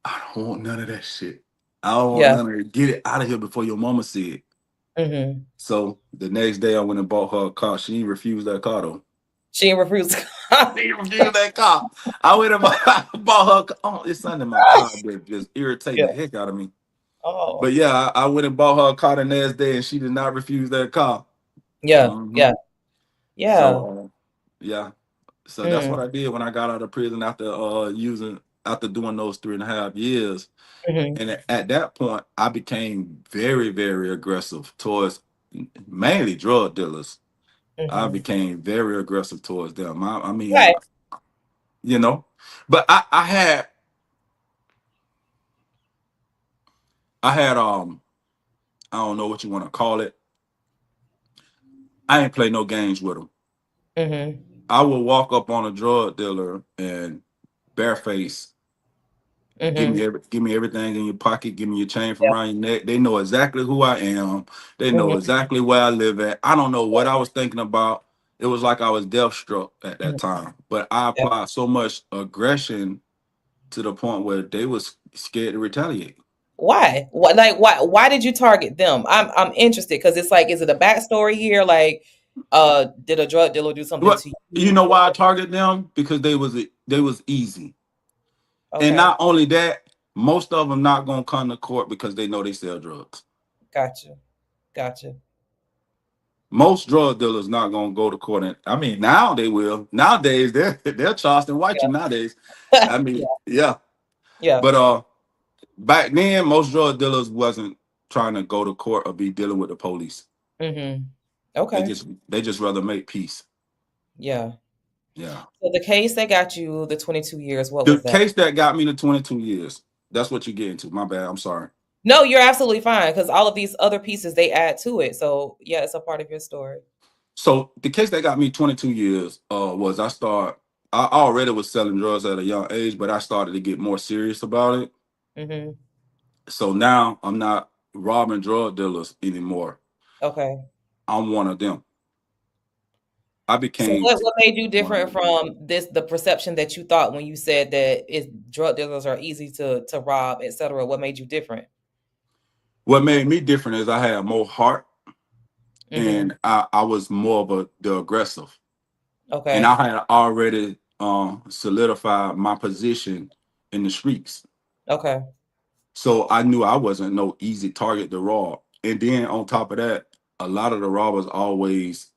"I don't want none of that shit. I don't want Yeah. none of it. Get it out of here before your mama see it." Hmm. So the next day I went and bought her a car. She refused that car though. She refused. She refused that car. I went and bought her a car. Oh, it's something in my car that just irritating Yeah. the heck out of me. Oh. But yeah, I went and bought her a car the next day, and she did not refuse that car. Yeah. hmm Yeah. Yeah. So yeah, so that's Mm. what I did when I got out of prison after doing those 3.5 years. Hmm. And at that point, I became very, very aggressive towards mainly drug dealers. I Hmm. became very aggressive towards them. I mean, Right. you know, but I had I don't know what you want to call it. I ain't play no games with them. Hmm. I will walk up on a drug dealer and bareface Hmm. give me everything in your pocket, give me your chain from around your neck. They know exactly who I am. They know Yeah. exactly where I live at. I don't know what I was thinking about. It was like I was death struck at that Hmm. time. But I Yeah. applied so much aggression to the point where they was scared to retaliate. Why? What? Like, why? Why did you target them? I'm interested because it's like, is it a backstory here? Like, did a drug dealer do something But to you you? know why I target them? Because they was easy. And Okay, not only that, most of them not gonna come to court because they know they sell drugs. gotcha, gotcha. Most drug dealers not gonna go to court. And I mean, now they will. Nowadays, they're charged and white you nowadays. I Yeah, mean, yeah. yeah. But back then, most drug dealers wasn't trying to go to court or be dealing with the police. Mm-hmm. They Okay. just they just rather make peace. Yeah. Yeah. So the case that got you the 22 years, what The was that? case that got me to 22 years. That's what you get into. My bad. I'm sorry. No, you're absolutely fine because all of these other pieces they add to it. So yeah, it's a part of your story. So the case that got me 22 years was I already was selling drugs at a young age, but I started to get more serious about it. Mm-hmm. So now I'm not robbing drug dealers anymore. Okay. I'm one of them. I So became what made you one of different them. from the perception that you thought when you said that drug dealers are easy to rob, et cetera? What made you different? What made me different is I had more heart, Mm-hmm. and I was more of the aggressive. And Okay. I had already solidified my position in the streets. Okay. So I knew I wasn't no easy target to rob. And then on top of that, a lot of the robbers always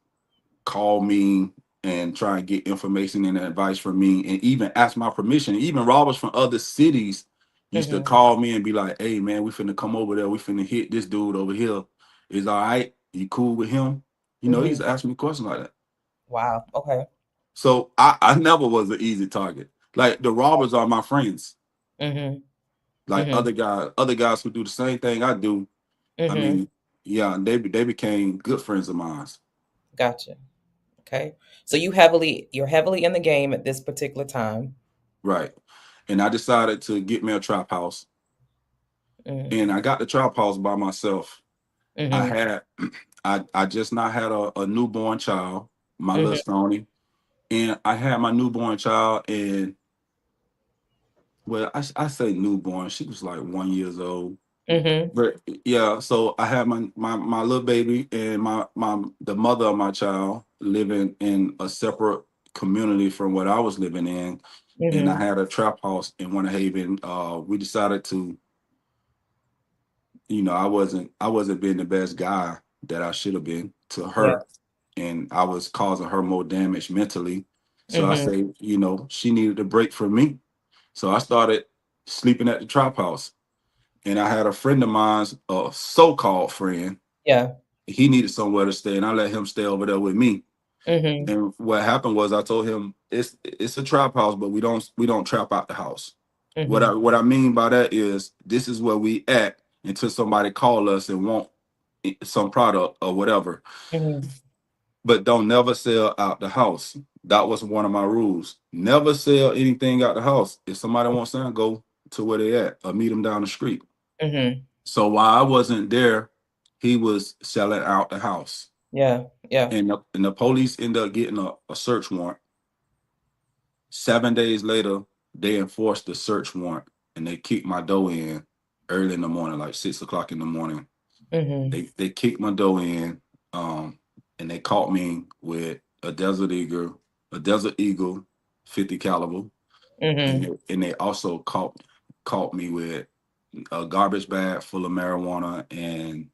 call me and try and get information and advice from me and even ask my permission. Even robbers from other cities used to Mm-hmm. call me and be like, "Hey man, we finna come over there. We finna hit this dude over here. Is all right? You cool with him?" You know, he Mm-hmm. used to ask me questions like that. Wow. Okay. So I never was an easy target. Like the robbers are my friends. Mm-hmm. Like Mm-hmm. other guys who do the same thing I do. I Mm-hmm. mean, yeah, they became good friends of mine. Gotcha. Okay. So you're heavily in the game at this particular time. Right. And I decided to get me a trap house. Mm-hmm. And I got the trap house by myself. I Mm-hmm. had I just not had a newborn child, my little Mm-hmm. Stony. And I had my newborn child, and well, I say newborn. She was like 1 years old. Mm-hmm. But yeah, so I had my little baby and the mother of my child living in a separate community from what I was living in, and I Mm-hmm. had a trap house in Winter Haven. We decided to, I wasn't being the best guy that I should have been to Yeah. her, and I was causing her more damage mentally. So I Mm-hmm. say, she needed a break from me. So I started sleeping at the trap house, and I had a friend of mine's, a so-called friend. Yeah. He needed somewhere to stay, and I let him stay over there with me. Mm-hmm. And what happened was I told him it's a trap house, but we don't trap out the house. What Mm-hmm. I mean by that is this is where we at until somebody call us and want some product or whatever. Mm-hmm. But don't never sell out the house. That was one of my rules. Never sell anything out the house. If somebody wants something, go to where they at or meet them down the street. Mm-hmm. So while I wasn't there, he was selling out the house. Yeah. Yeah. And the police ended up getting a search warrant. 7 days later, they enforced the search warrant and they kicked my door in early in the morning, like 6 o'clock in the morning. Mm-hmm. They kicked my door in, and they caught me with a Desert Eagle 50 caliber, Mm-hmm. and they also caught me with a garbage bag full of marijuana and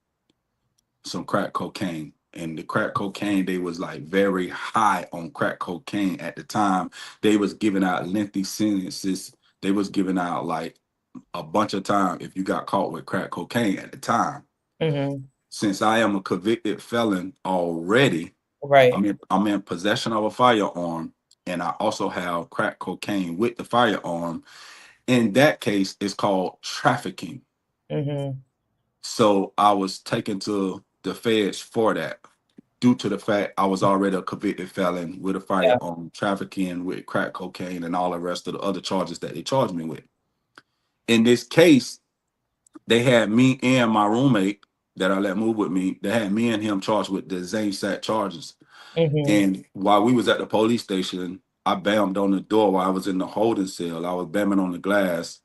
some crack cocaine. And the crack cocaine, they was like very high on crack cocaine at the time. They was giving out lengthy sentences. They was giving out like a bunch of time if you got caught with crack cocaine at the time. Mm-hmm. Since I am a convicted felon already, Right. I'm in possession of a firearm, and I also have crack cocaine with the firearm. In that case, it's called trafficking. Mm-hmm. So I was taken to the feds for that, due to the fact I was already a convicted felon with a Yeah. firearm, trafficking with crack cocaine, and all the rest of the other charges that they charged me with. In this case, they had me and my roommate that I let move with me. They had me and him charged with the same set charges. Mm-hmm. And while we was at the police station, I banged on the door while I was in the holding cell. I was banging on the glass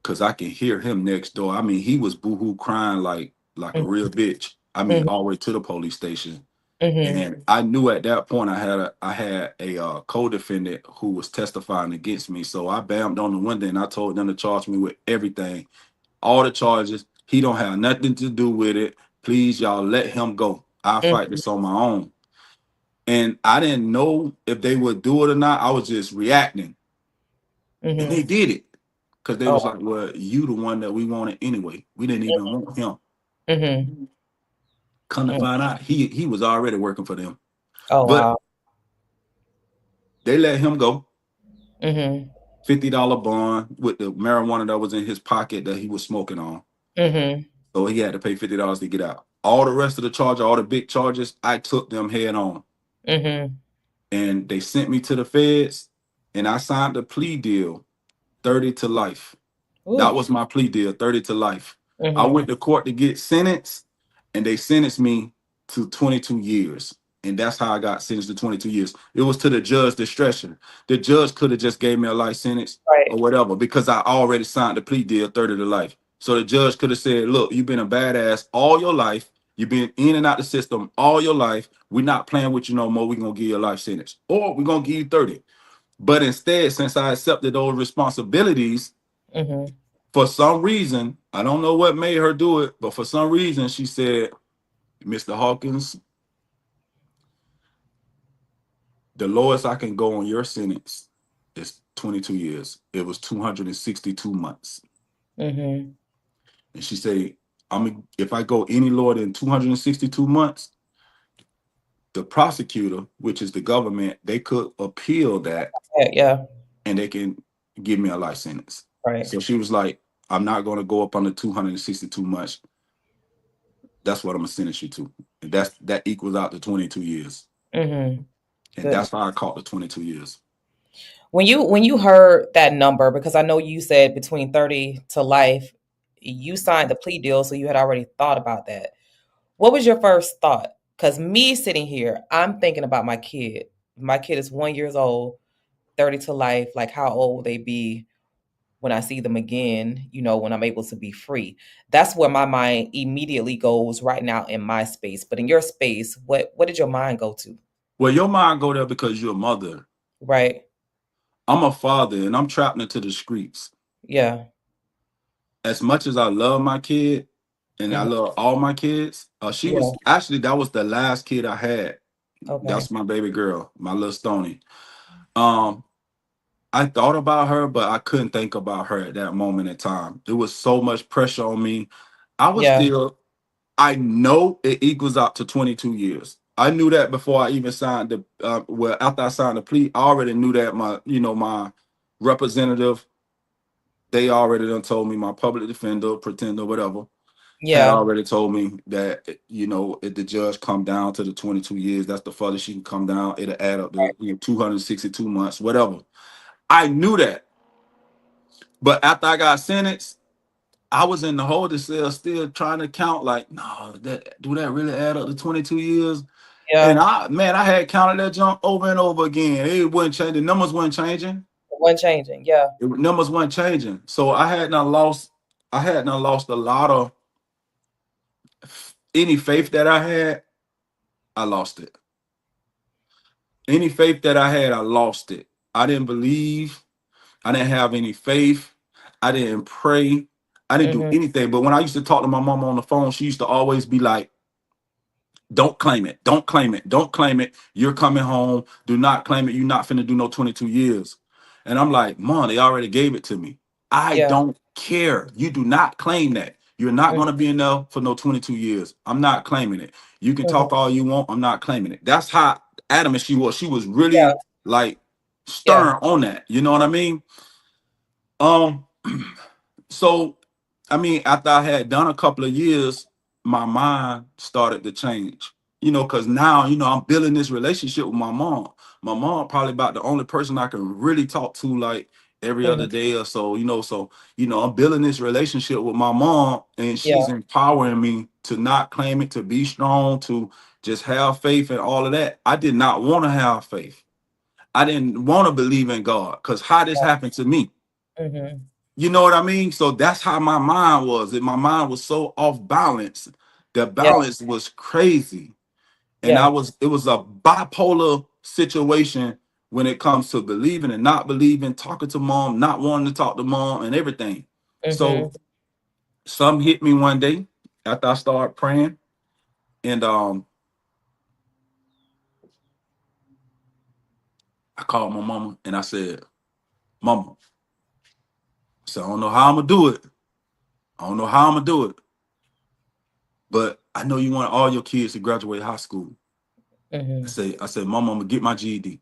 because I can hear him next door. I mean, he was boohoo crying like a real bitch. I mean, Mm-hmm. all the way to the police station. Mm-hmm. And I knew at that point I had a co-defendant who was testifying against me. So I banged on the window and I told them to charge me with everything, all the charges. He don't have nothing to do with it. Please, y'all, let him go. I'll fight Mm-hmm. this on my own. And I didn't know if they would do it or not. I was just reacting, and Mm-hmm. they did it because they was Oh. like, "Well, you the one that we wanted anyway. We didn't even want him." Mm-hmm. Come to Mm. find out, he was already working for them, Oh but wow. they let him go. Mm-hmm. $50 bond with the marijuana that was in his pocket that he was smoking on. Mm-hmm. So he had to pay $50 to get out. All the rest of the charges, all the big charges, I took them head on. Mm-hmm. And they sent me to the feds, and I signed a plea deal, 30 to life. That Ooh. was my plea deal, 30 to life. I Mm-hmm. went to court to get sentenced, and they sentenced me to 22 years. And that's how I got sentenced to 22 years. It was to the judge's discretion. The judge could have just gave me a life sentence or Right. whatever because I already signed the plea deal, 30 to life. So the judge could have said, look, you've been a badass all your life. You've been in and out the system all your life. We're not playing with you no more. We're going to give you a life sentence. Or we're going to give you 30. But instead, since I accepted those responsibilities, Mm-hmm. for some reason, I don't know what made her do it, but for some reason, she said, Mr. Hawkins, the lowest I can go on your sentence is 22 years. It was 262 months. Mm-hmm. And she said, if I go any lower than 262 months, the prosecutor, which is the government, they could appeal that Yeah. and they can give me a life sentence. Right. So she was like, I'm not going to go up under 262 months. That's what I'm gonna sentence you to. And that equals out to 22 years. Mm-hmm. And Good. that's how I caught the 22 years. When you heard that number, because I know you said between 30 to life, you signed the plea deal, so you had already thought about that. What was your first thought? Because me sitting here, I'm thinking about my kid. My kid is 1 years old, 30 to life. Like, how old will they be when I see them again? When I'm able to be free. That's where my mind immediately goes right now in my space. But in your space, what did your mind go to? Well, your mind go there because you're a mother. Right? I'm a father and I'm trapped into the streets. Yeah. As much as I love my kid and I Mhm. love all my kids, she Yeah. was actually that was the last kid I had. Okay. That's my baby girl, my little Stony. Um, I thought about her, but I couldn't think about her at that moment in time. There was so much pressure on me. I was Yeah. still I know it equals out to 22 years. I knew that before I even signed the well, after I signed the plea, I already knew that my representative, they already done told me, my public defender, pretender, whatever, had Yeah. already told me that, if the judge come down to the 22 years, that's the furthest she can come down. It'll add up to 262 months, whatever. I knew that. But after I got sentenced, I was in the holding cell still trying to count, like, no, that really add up to 22 years? And Yeah. I had counted that jump over and over again. It wasn't changing. Numbers weren't changing. One changing. Yeah. Numbers weren't changing. So I had not lost a lot of any faith that I had. I lost it. Any faith that I had, I lost it. I didn't believe. I didn't have any faith. I didn't pray. I didn't do Mhm. anything. But when I used to talk to my mom on the phone, she used to always be like, don't claim it. Don't claim it. Don't claim it. You're coming home. Do not claim it. You're not finna do no 22 years. And I'm like, Mom, they already gave it to me. I Yeah. don't care. You do not claim that. You're not Mhm. going to be in there for no 22 years. I'm not claiming it. You can Mhm. talk all you want. I'm not claiming it. That's how adamant she was. She was Yeah. really like Yeah. stern on that. You know what I mean? Um, so I mean, after I had done a couple of years, my mind started to change. Because now, I'm building this relationship with my mom. My mom probably about the only person I can really talk to like every other Mhm. day or so, I'm building this relationship with my mom and Yeah. she's empowering me to not claim it, to be strong, to just have faith and all of that. I did not want to have faith. I didn't want to believe in God because how this happened to me. Mhm. You know what I mean? So that's how my mind was. And my mind was so off balance. The Yeah. balance was crazy. And Yeah. it was a bipolar situation when it comes to believing and not believing, talking to mom, not wanting to talk to mom, and everything. So Mhm. some hit me one day after I started praying. And I called my mama and I said, Mama, I don't know how I'm gonna do it. I don't know how I'm gonna do it. But I know you want all your kids to graduate high school. Mhm. I said, Mama, I'm gonna get my GED.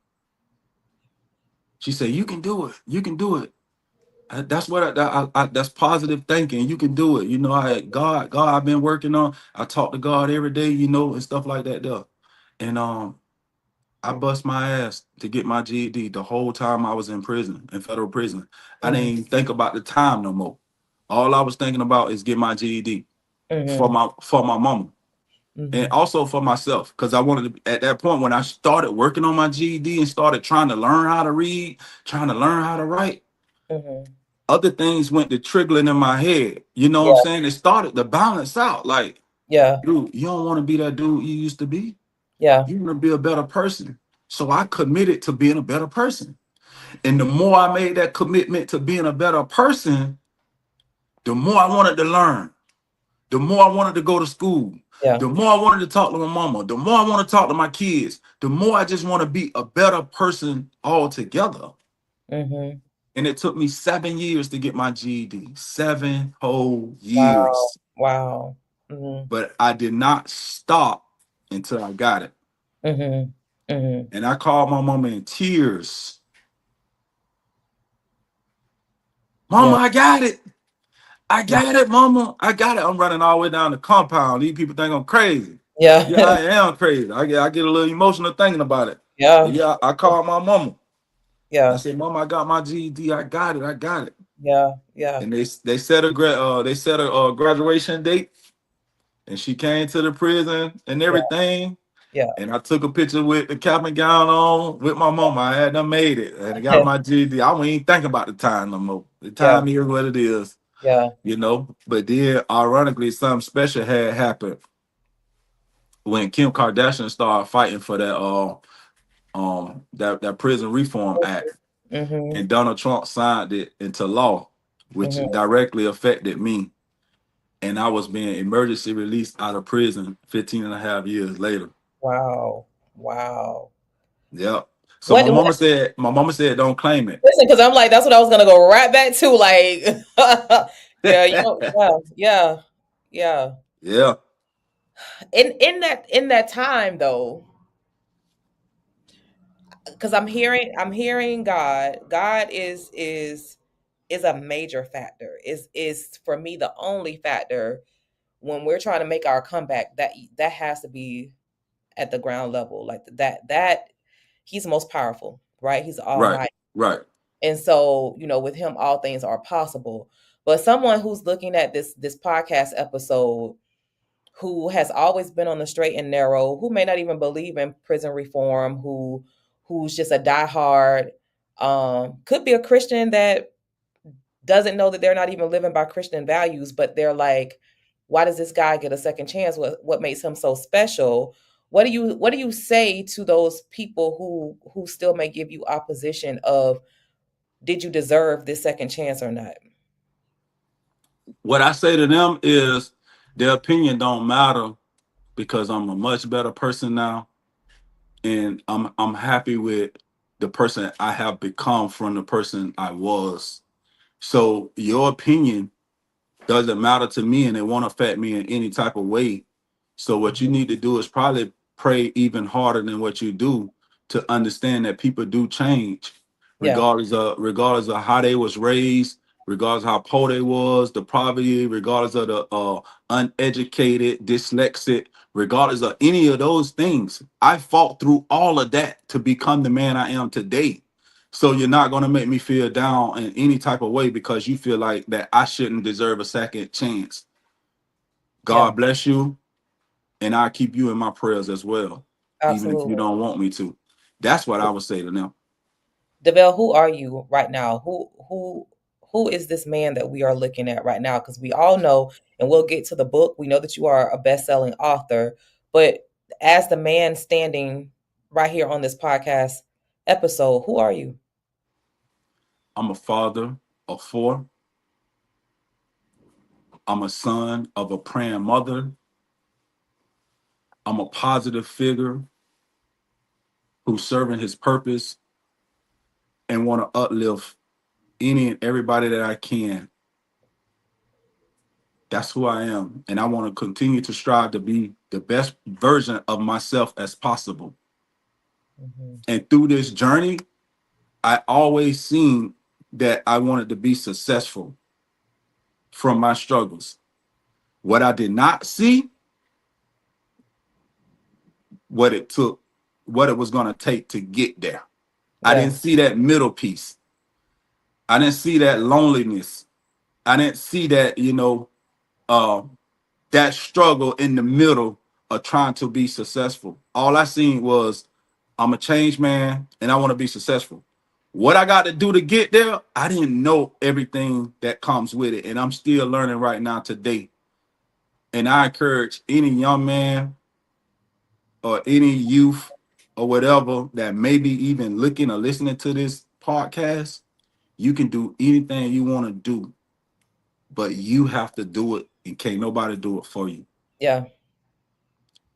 She said, you can do it. You can do it. That's what that's positive thinking. You can do it. God, I've been working on. I talk to God every day, and stuff like that. There, and I bust my ass to get my GED the whole time I was in prison, in federal prison. I didn't Mhm. even think about the time no more. All I was thinking about is get my GED Mhm. for my mama. And Mhm. also for myself, because I wanted to, at that point when I started working on my GED and started trying to learn how to read, trying to learn how to write, Mhm. other things went to trickling in my head. You know what I'm Yeah. saying? It started to balance out. Like, Yeah. dude, you don't want to be that dude you used to be. Yeah. You want to be a better person. So I committed to being a better person. And the more I made that commitment to being a better person, the more I wanted to learn. The more I wanted to go to school, Yeah. the more I wanted to talk to my mama, the more I want to talk to my kids, the more I just want to be a better person altogether. Mhm. And it took me 7 years to get my GED. 7 whole years. Wow. Wow. Mm-hmm. But I did not stop until I got it. Mm-hmm. Mm-hmm. And I called my mama in tears. Mama, Yeah. I got it. I got it, mama. I got it. I'm running all the way down the compound. These people think I'm crazy. Yeah, Yeah. I am crazy. I get a little emotional thinking about it. But Yeah. yeah, I called my mama. I Yeah. said, Mama, I got my GED. I got it. I got it. Yeah. Yeah. And they set a graduation date, and she came to the prison and Yeah. everything. Yeah. And I took a picture with the cap and gown on with my mama. I had done made it, and I got my GED. I wasn't even thinking about the time no more. The Yeah. time is what it is, Yeah. But then, ironically, something special had happened when Kim Kardashian started fighting for that Prison Reform Act, Mm-hmm. and Donald Trump signed it into law, which Mm-hmm. directly affected me. And I was being emergency released out of prison 15 and a half years later. Wow. Wow. Yep. So What? my mama said, don't claim it. Listen, because I'm like, that's what I was gonna go right back to. Like, yeah, yeah, yeah. Yeah. In that time though, because I'm hearing God is a major factor. Is for me the only factor when we're trying to make our comeback. That has to be at the ground level, like that he's most powerful, right? He's Right. almighty. Right. And so, with him, all things are possible. But someone who's looking at this podcast episode, who has always been on the straight and narrow, who may not even believe in prison reform, who's just a diehard, could be a Christian that doesn't know that they're not even living by Christian values, but they're like, why does this guy get a second chance? What makes him so special? What do you say to those people who still may give you opposition of, did you deserve this second chance or not? What I say to them is their opinion don't matter, because I'm a much better person now, and I'm happy with the person I have become from the person I was. So your opinion doesn't matter to me, and it won't affect me in any type of way. So what you need to do is probably pray even harder than what you do, to understand that people do change, Yeah, regardless of how they was raised, regardless of how poor they was, the poverty, regardless of the uneducated, dyslexic, regardless of any of those things. I fought through all of that to become the man I am today. So you're not going to make me feel down in any type of way because you feel like that I shouldn't deserve a second chance. yeah, God bless you, and I keep you in my prayers as well, even if you absolutely. don't want me to. That's what I would say to them. Devell, who are you right now? Who is this man that we are looking at right now? Because we all know, and we'll get to the book. We know that you are a best-selling author, but as the man standing right here on this podcast episode, who are you? I'm a father of four. I'm a son of a praying mother. I'm a positive figure who's serving his purpose and want to uplift any and everybody that I can. That's who I am. And I want to continue to strive to be the best version of myself as possible. Mhm. And through this journey, I always seen that I wanted to be successful from my struggles. What I did not see, what it took, what it was going to take to get there. I Yeah, didn't see that middle piece. I didn't see that loneliness. I didn't see that, uh, that struggle in the middle of trying to be successful. All I seen was, I'm a changed man and I want to be successful. What I got to do to get there, I didn't know everything that comes with it. And I'm still learning right now today. And I encourage any young man or any youth or whatever that may be even looking or listening to this podcast, you can do anything you want to do, but you have to do it, and can't nobody do it for you. yeah,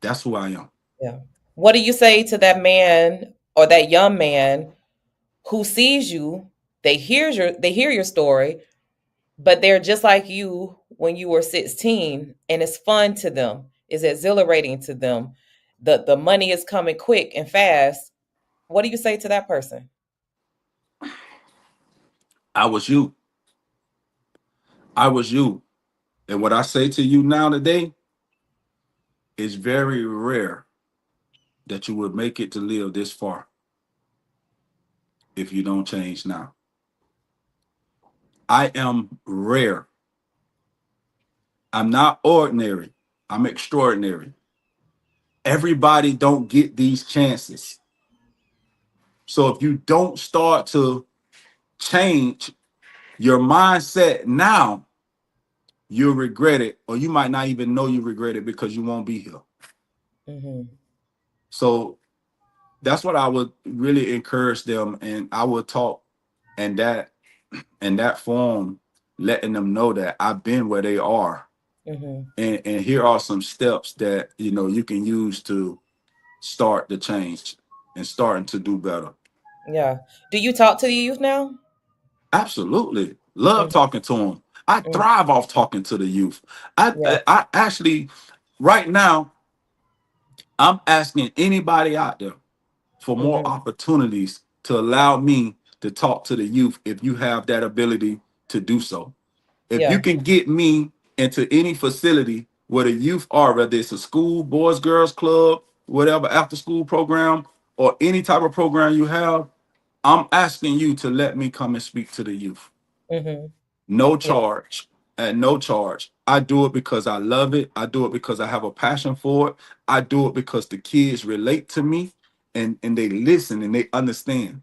That's who I am. yeah. What do you say to that man or that young man who sees you they hear your story, but they're just like you when you were 16, and it's fun to them. It's exhilarating to them. The money is coming quick and fast. What do you say to that person? I was you. I was you. And what I say to you now today is very rare that you would make it to live this far if you don't change now. I am rare. I'm not ordinary. I'm extraordinary. Everybody don't get these chances. So if you don't start to change your mindset now, you'll regret it, or you might not even know you regret it because you won't be here. Hmm. So that's what I would really encourage them, and I would talk in that form, letting them know that I've been where they are, Hmm. and here are some steps that you can use to start the change and starting to do better. Yeah. Do you talk to the youth now? Absolutely. Love Hmm. talking to them. I Hmm. thrive off talking to the youth. I, Yeah. I, I actually, right now, I'm asking anybody out there for more Hmm. opportunities to allow me to talk to the youth if you have that ability to do so. If you Yeah. can get me into any facility where the youth are, whether it's a school, boys, girls club, whatever, after school program, or any type of program you have, I'm asking you to let me come and speak to the youth. Hmm. No Yeah. charge. At no charge. I do it because I love it. I do it because I have a passion for it. I do it because the kids relate to me, and they listen and they understand.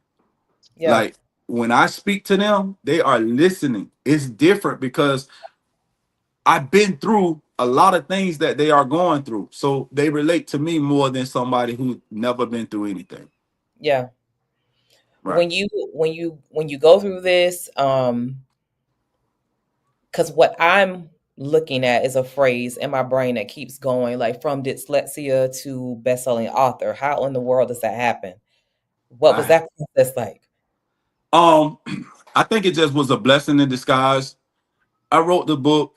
Yeah. Like when I speak to them, they are listening. It's different because I've been through a lot of things that they are going through. So they relate to me more than somebody who never been through anything. Yeah. Right. When you go through this, because what I'm looking at is a phrase in my brain that keeps going, like from dyslexia to best-selling author. How in the world does that happen? What was I that process like? um I think it just was a blessing in disguise. I wrote the book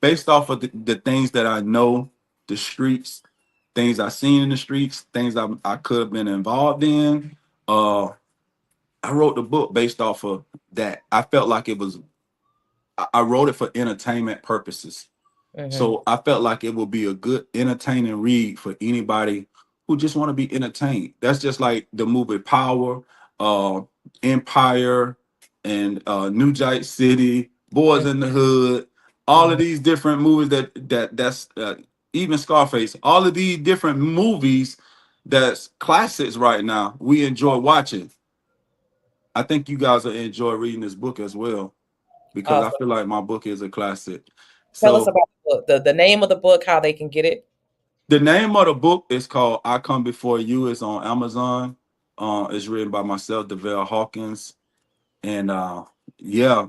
based off of the things that I know, the streets, things I seen in the streets, things I could have been involved in. Uh, I wrote the book based off of that. I felt like it was. I wrote it for entertainment purposes. Hmm. So I felt like it would be a good entertaining read for anybody who just want to be entertained. That's just like the movie Power, uh, Empire, and New Jack City, Boys in the Hood. All of Hmm. these different movies that's even Scarface. All of these different movies that's classics right now. We enjoy watching. I think you guys will enjoy reading this book as well because I Awesome. feel like my book is a classic. Tell us So about the book, the name of the book, how they can get it. the name of the book is called "I Come Before You." It's on Amazon. It's written by myself, Devell Hawkins, and yeah,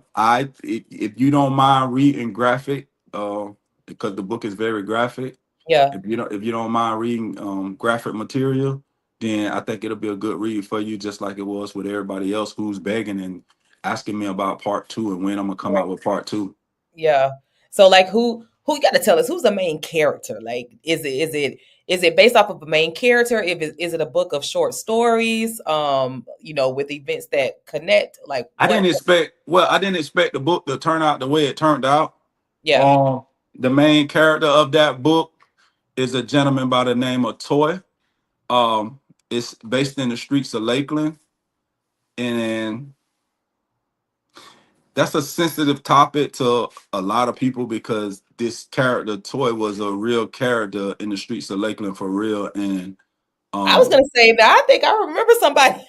if you don't mind reading graphic, because the book is very graphic. Yeah. If you don't mind reading graphic material, then I think it'll be a good read for you, just like it was with everybody else who's begging and asking me about part two and when I'm gonna come Right. out with part two. Yeah. So like who you got to tell us who's the main character? Like is it based off of a main character? If it, is it a book of short stories with events that connect? Like I didn't expect the book to turn out the way it turned out. yeah. Um, the main character of that book is a gentleman by the name of Toy. Um, it's based in the streets of Lakeland, and that's a sensitive topic to a lot of people because this character Toy was a real character in the streets of Lakeland for real, and I was um, going to say that I think I remember somebody.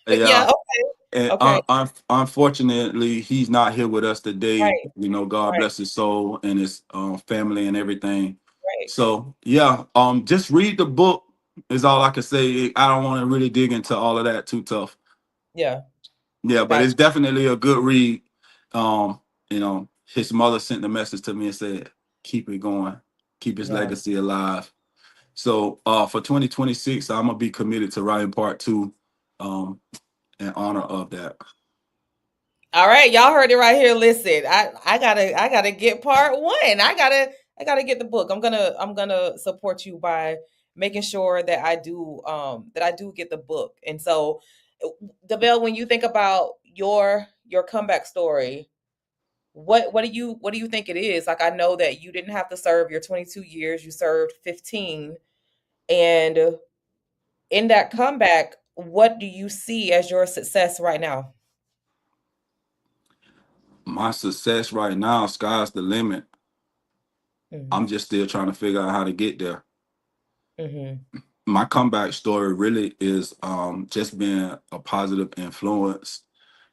yeah. Yeah, okay. And Okay. unfortunately, he's not here with us today. Right. God Right. bless his soul and his family and everything. Right. So yeah, just read the book is all I can say. I don't want to really dig into all of that too tough. Yeah. Yeah, but Got it's definitely a good read. His mother sent the message to me and said, "Keep it going, keep his you. Yeah. legacy alive." So for 2026, I'm gonna be committed to writing part two, um, in honor of that. All right, y'all heard it right here. Listen, I gotta get part one. I gotta get the book. I'm gonna support you by making sure that I do get the book. And so, Devell, when you think about your comeback story, what do you think it is? Like, I know that you didn't have to serve your 22 years, you served 15, and in that comeback, what do you see as your success right now? My success right now, sky's the limit. I'm Mhm. just still trying to figure out how to get there. Mhm. My comeback story really is just being a positive influence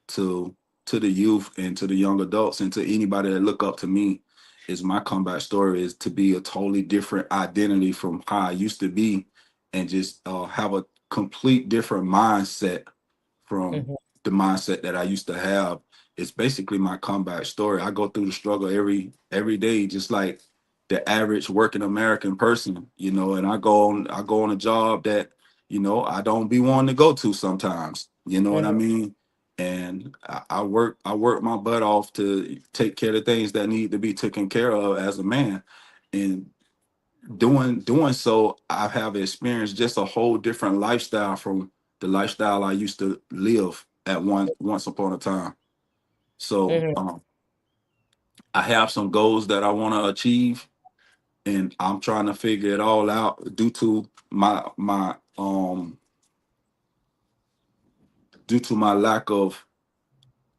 to the youth and to the young adults and to anybody that look up to me. Is my comeback story is to be a totally different identity from how I used to be, and just have a complete different mindset from Mhm. the mindset that I used to have. It's basically my comeback story. I go through the struggle every day, just like the average working American person, and I go on a job that, I don't be wanting to go to sometimes. You know what I Mhm. mean? And I work my butt off to take care of things that need to be taken care of as a man. And doing so, I have experienced just a whole different lifestyle from the lifestyle I used to live at once upon a time. So Mhm. I have some goals that I want to achieve, and I'm trying to figure it all out due to my lack of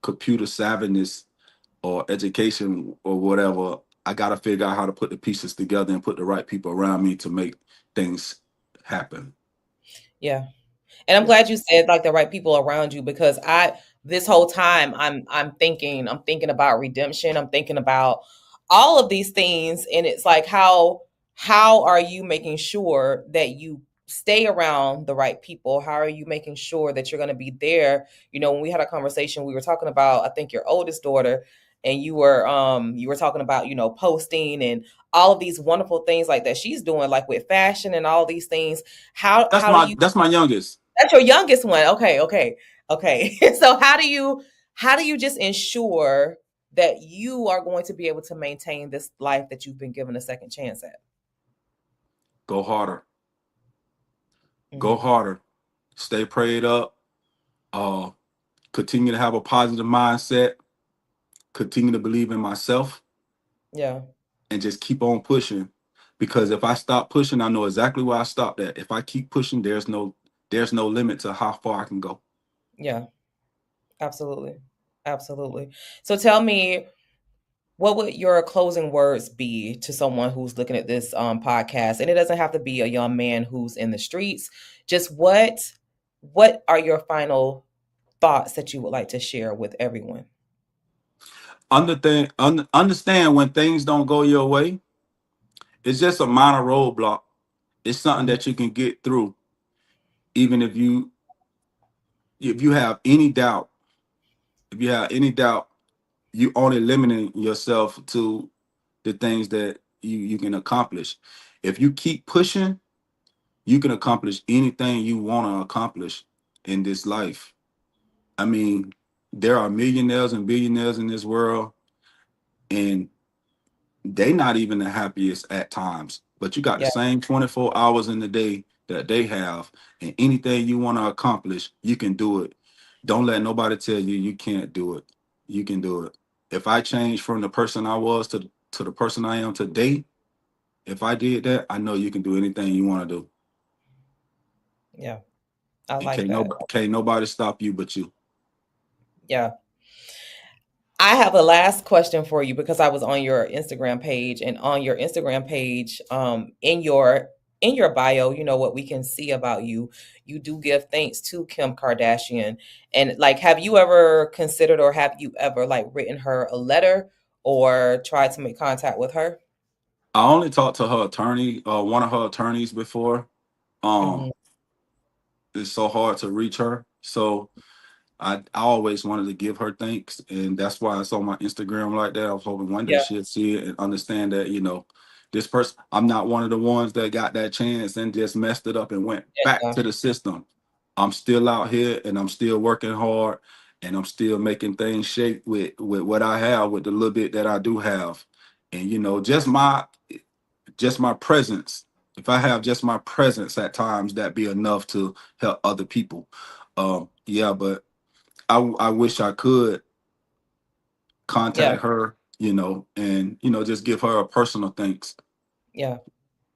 computer savviness or education or whatever. I got to figure out how to put the pieces together and put the right people around me to make things happen. Yeah. And I'm Yeah. glad you said like the right people around you, because I this whole time I'm thinking about redemption. I'm thinking about all of these things, and it's like how are you making sure that you stay around the right people? How are you making sure that you're going to be there? When we had a conversation, we were talking about, I think, your oldest daughter, and you were talking about, posting and all of these wonderful things like that she's doing, like with fashion and all these things. How That's how do my you that's my youngest. That's your youngest one. Okay, okay, okay. So how do you just ensure that you are going to be able to maintain this life that you've been given a second chance at? Go harder. Go Mhm. harder. Stay prayed up. Uh, Continue to have a positive mindset. Continue to believe in myself, Yeah, and just keep on pushing. Because if I stop pushing, I know exactly where I stopped at. If I keep pushing, there's no limit to how far I can go. yeah, absolutely, absolutely. So tell me, what would your closing words be to someone who's looking at this podcast? And it doesn't have to be a young man who's in the streets. Just what are your final thoughts that you would like to share with everyone? Understand when things don't go your way, it's just a minor roadblock. It's something Mhm. that you can get through, even if you have any doubt. If you have any doubt, you only limiting yourself to the things that you can accomplish. If you keep pushing, you can accomplish anything you want to accomplish in this life. I mean, there are millionaires and billionaires in this world, and they not even the happiest at times. But you got the Yeah, same 24 hours in the day that they have, and anything you want to accomplish, you can do it. Don't let nobody tell you you can't do it. You can do it. If I change from the person I was to the person I am today, if I did that, I know you can do anything you want to do. yeah. I And like that. can't nobody stop you but you. Yeah. I have a last question for you, because I was on your Instagram page, and on your Instagram page, in your bio, what we can see about you, you do give thanks to Kim Kardashian. And like, have you ever considered, or have you ever like written her a letter or tried to make contact with her? I only talked to her attorney, one of her attorneys before. Hmm. Um, it's so hard to reach her. So I always wanted to give her thanks, and that's why it's on my Instagram like that. I was hoping one day Yeah, she'd see it and understand that, this person, I'm not one of the ones that got that chance and just messed it up and went back yeah, to the system. I'm still out here and I'm still working hard, and I'm still making things shake with what I have, with the little bit that I do have. And just my presence. If I have just my presence at times, that be enough to help other people. Yeah, but I wish I could Yeah. contact her, and just give her a personal thanks Yeah.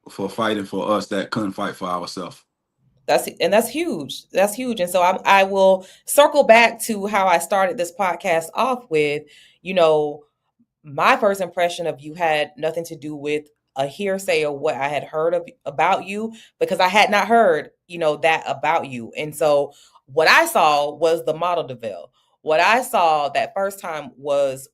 for fighting for us that couldn't fight for ourselves. That's huge. That's huge. And so I will circle back to how I started this podcast off with, you know, my first impression of you had nothing to do with a hearsay or what I had heard about you, because I had not heard, that about you. And so what I saw was the model Devell. What I saw that first time was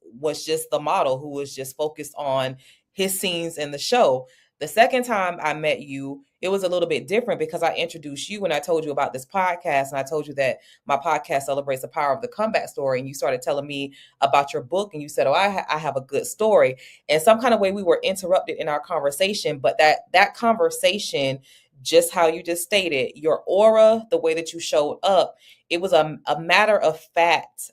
just the model who was just focused on his scenes in the show. The second time I met you, it was a little bit different because I introduced you and I told you about this podcast, and I told you that my podcast celebrates the power of the comeback story. And you started telling me about your book, and you said, "Oh, I have a good story." And some kind of way we were interrupted in our conversation, but that conversation, just how you just stated, your aura, the way that you showed up, it was a matter of fact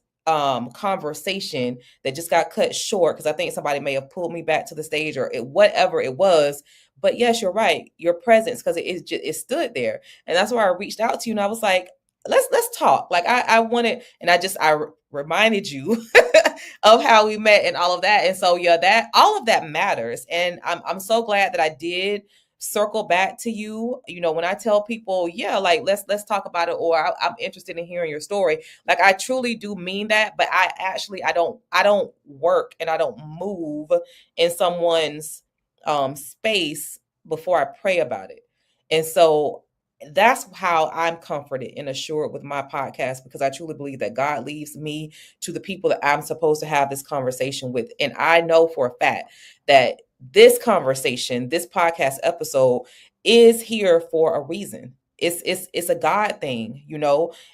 conversation that just got cut short because I think somebody may have pulled me back to the stage or whatever it was. But yes, you're right. Your presence, because it stood there, and that's why I reached out to you, and I was like, let's talk. Like I wanted, and I reminded you of how we met and all of that. And so yeah, that all of that matters. And I'm so glad that I did circle back to you. When I tell people, yeah, like let's talk about it, or I'm interested in hearing your story. Like I truly do mean that. But I don't work and I don't move in someone's space before I pray about it. And so that's how I'm comforted and assured with my podcast, because I truly believe that God leaves me to the people that I'm supposed to have this conversation with. And I know for a fact that this conversation, this podcast episode is here for a reason. It's a God thing,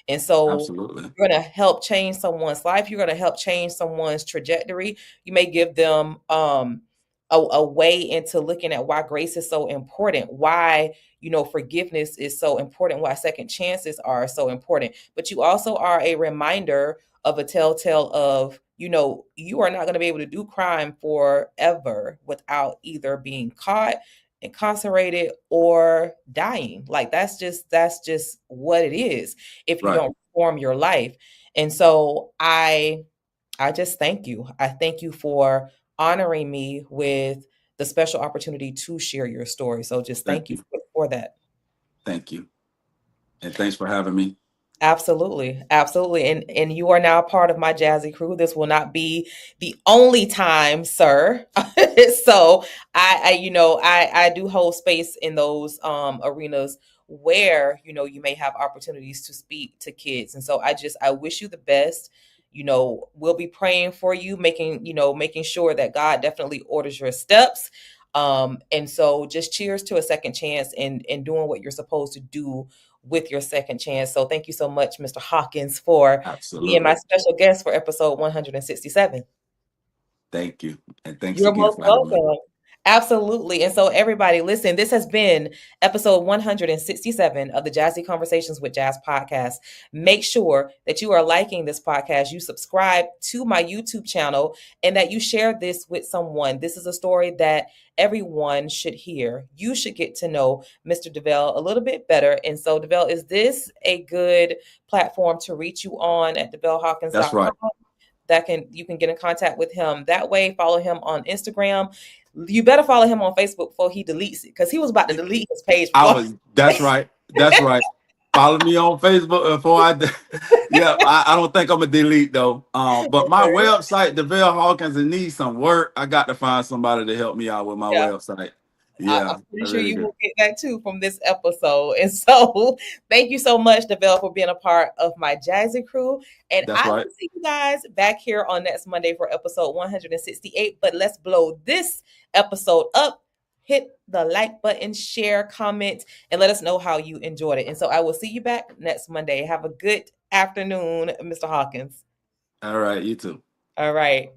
And so Absolutely. you're going to help change someone's life. You're going to help change someone's trajectory. You may give them a way into looking at why grace is so important, why forgiveness is so important, why second chances are so important. But you also are a reminder of a telltale of, you are not going to be able to do crime forever without either being caught, incarcerated, or dying. Like that's just what it is if you Right. don't reform your life. And so I just thank you. I thank you for honoring me with the special opportunity to share your story. So just thank Thank you you. for that. Thank you. And thanks for having me. Absolutely. Absolutely. And you are now part of my Jazzie crew. This will not be the only time, sir. So I do hold space in those arenas where, you may have opportunities to speak to kids. And so I wish you the best. We'll be praying for you, making sure that God definitely orders your steps. And so just cheers to a second chance and doing what you're supposed to do with your second chance. So thank you so much, Mr. Hawkins, for being my Absolutely. special guest for episode 167. Thank you. And thanks You're again most for having me. welcome. Absolutely. And so, everybody, listen, this has been episode 167 of the Jazzy Conversations with Jazz podcast. Make sure that you are liking this podcast, you subscribe to my YouTube channel, and that you share this with someone. This is a story that everyone should hear. You should get to know Mr. Devell a little bit better. And so, Devell, is this a good platform to reach you on at That's right. devellhawkins.com? You can get in contact with him that way. Follow him on Instagram. You better follow him on Facebook before he deletes it, because he was about to delete his page before. That's right. That's right. Follow me on Facebook before yeah, I don't think I'm gonna delete though. But my website, Devell Hawkins, it needs some work. I got to find somebody to help me out with my Yeah. website. I'm Yeah, pretty I sure really you do. will get that too from this episode. And so thank you so much, Devell, for being a part of my Jazzy crew. And That's I will right. see you guys back here on next Monday for episode 168. But let's blow this episode up. Hit the like button, share, comment, and let us know how you enjoyed it. And so I will see you back next Monday. Have a good afternoon, Mr. Hawkins. All right, you too. All right.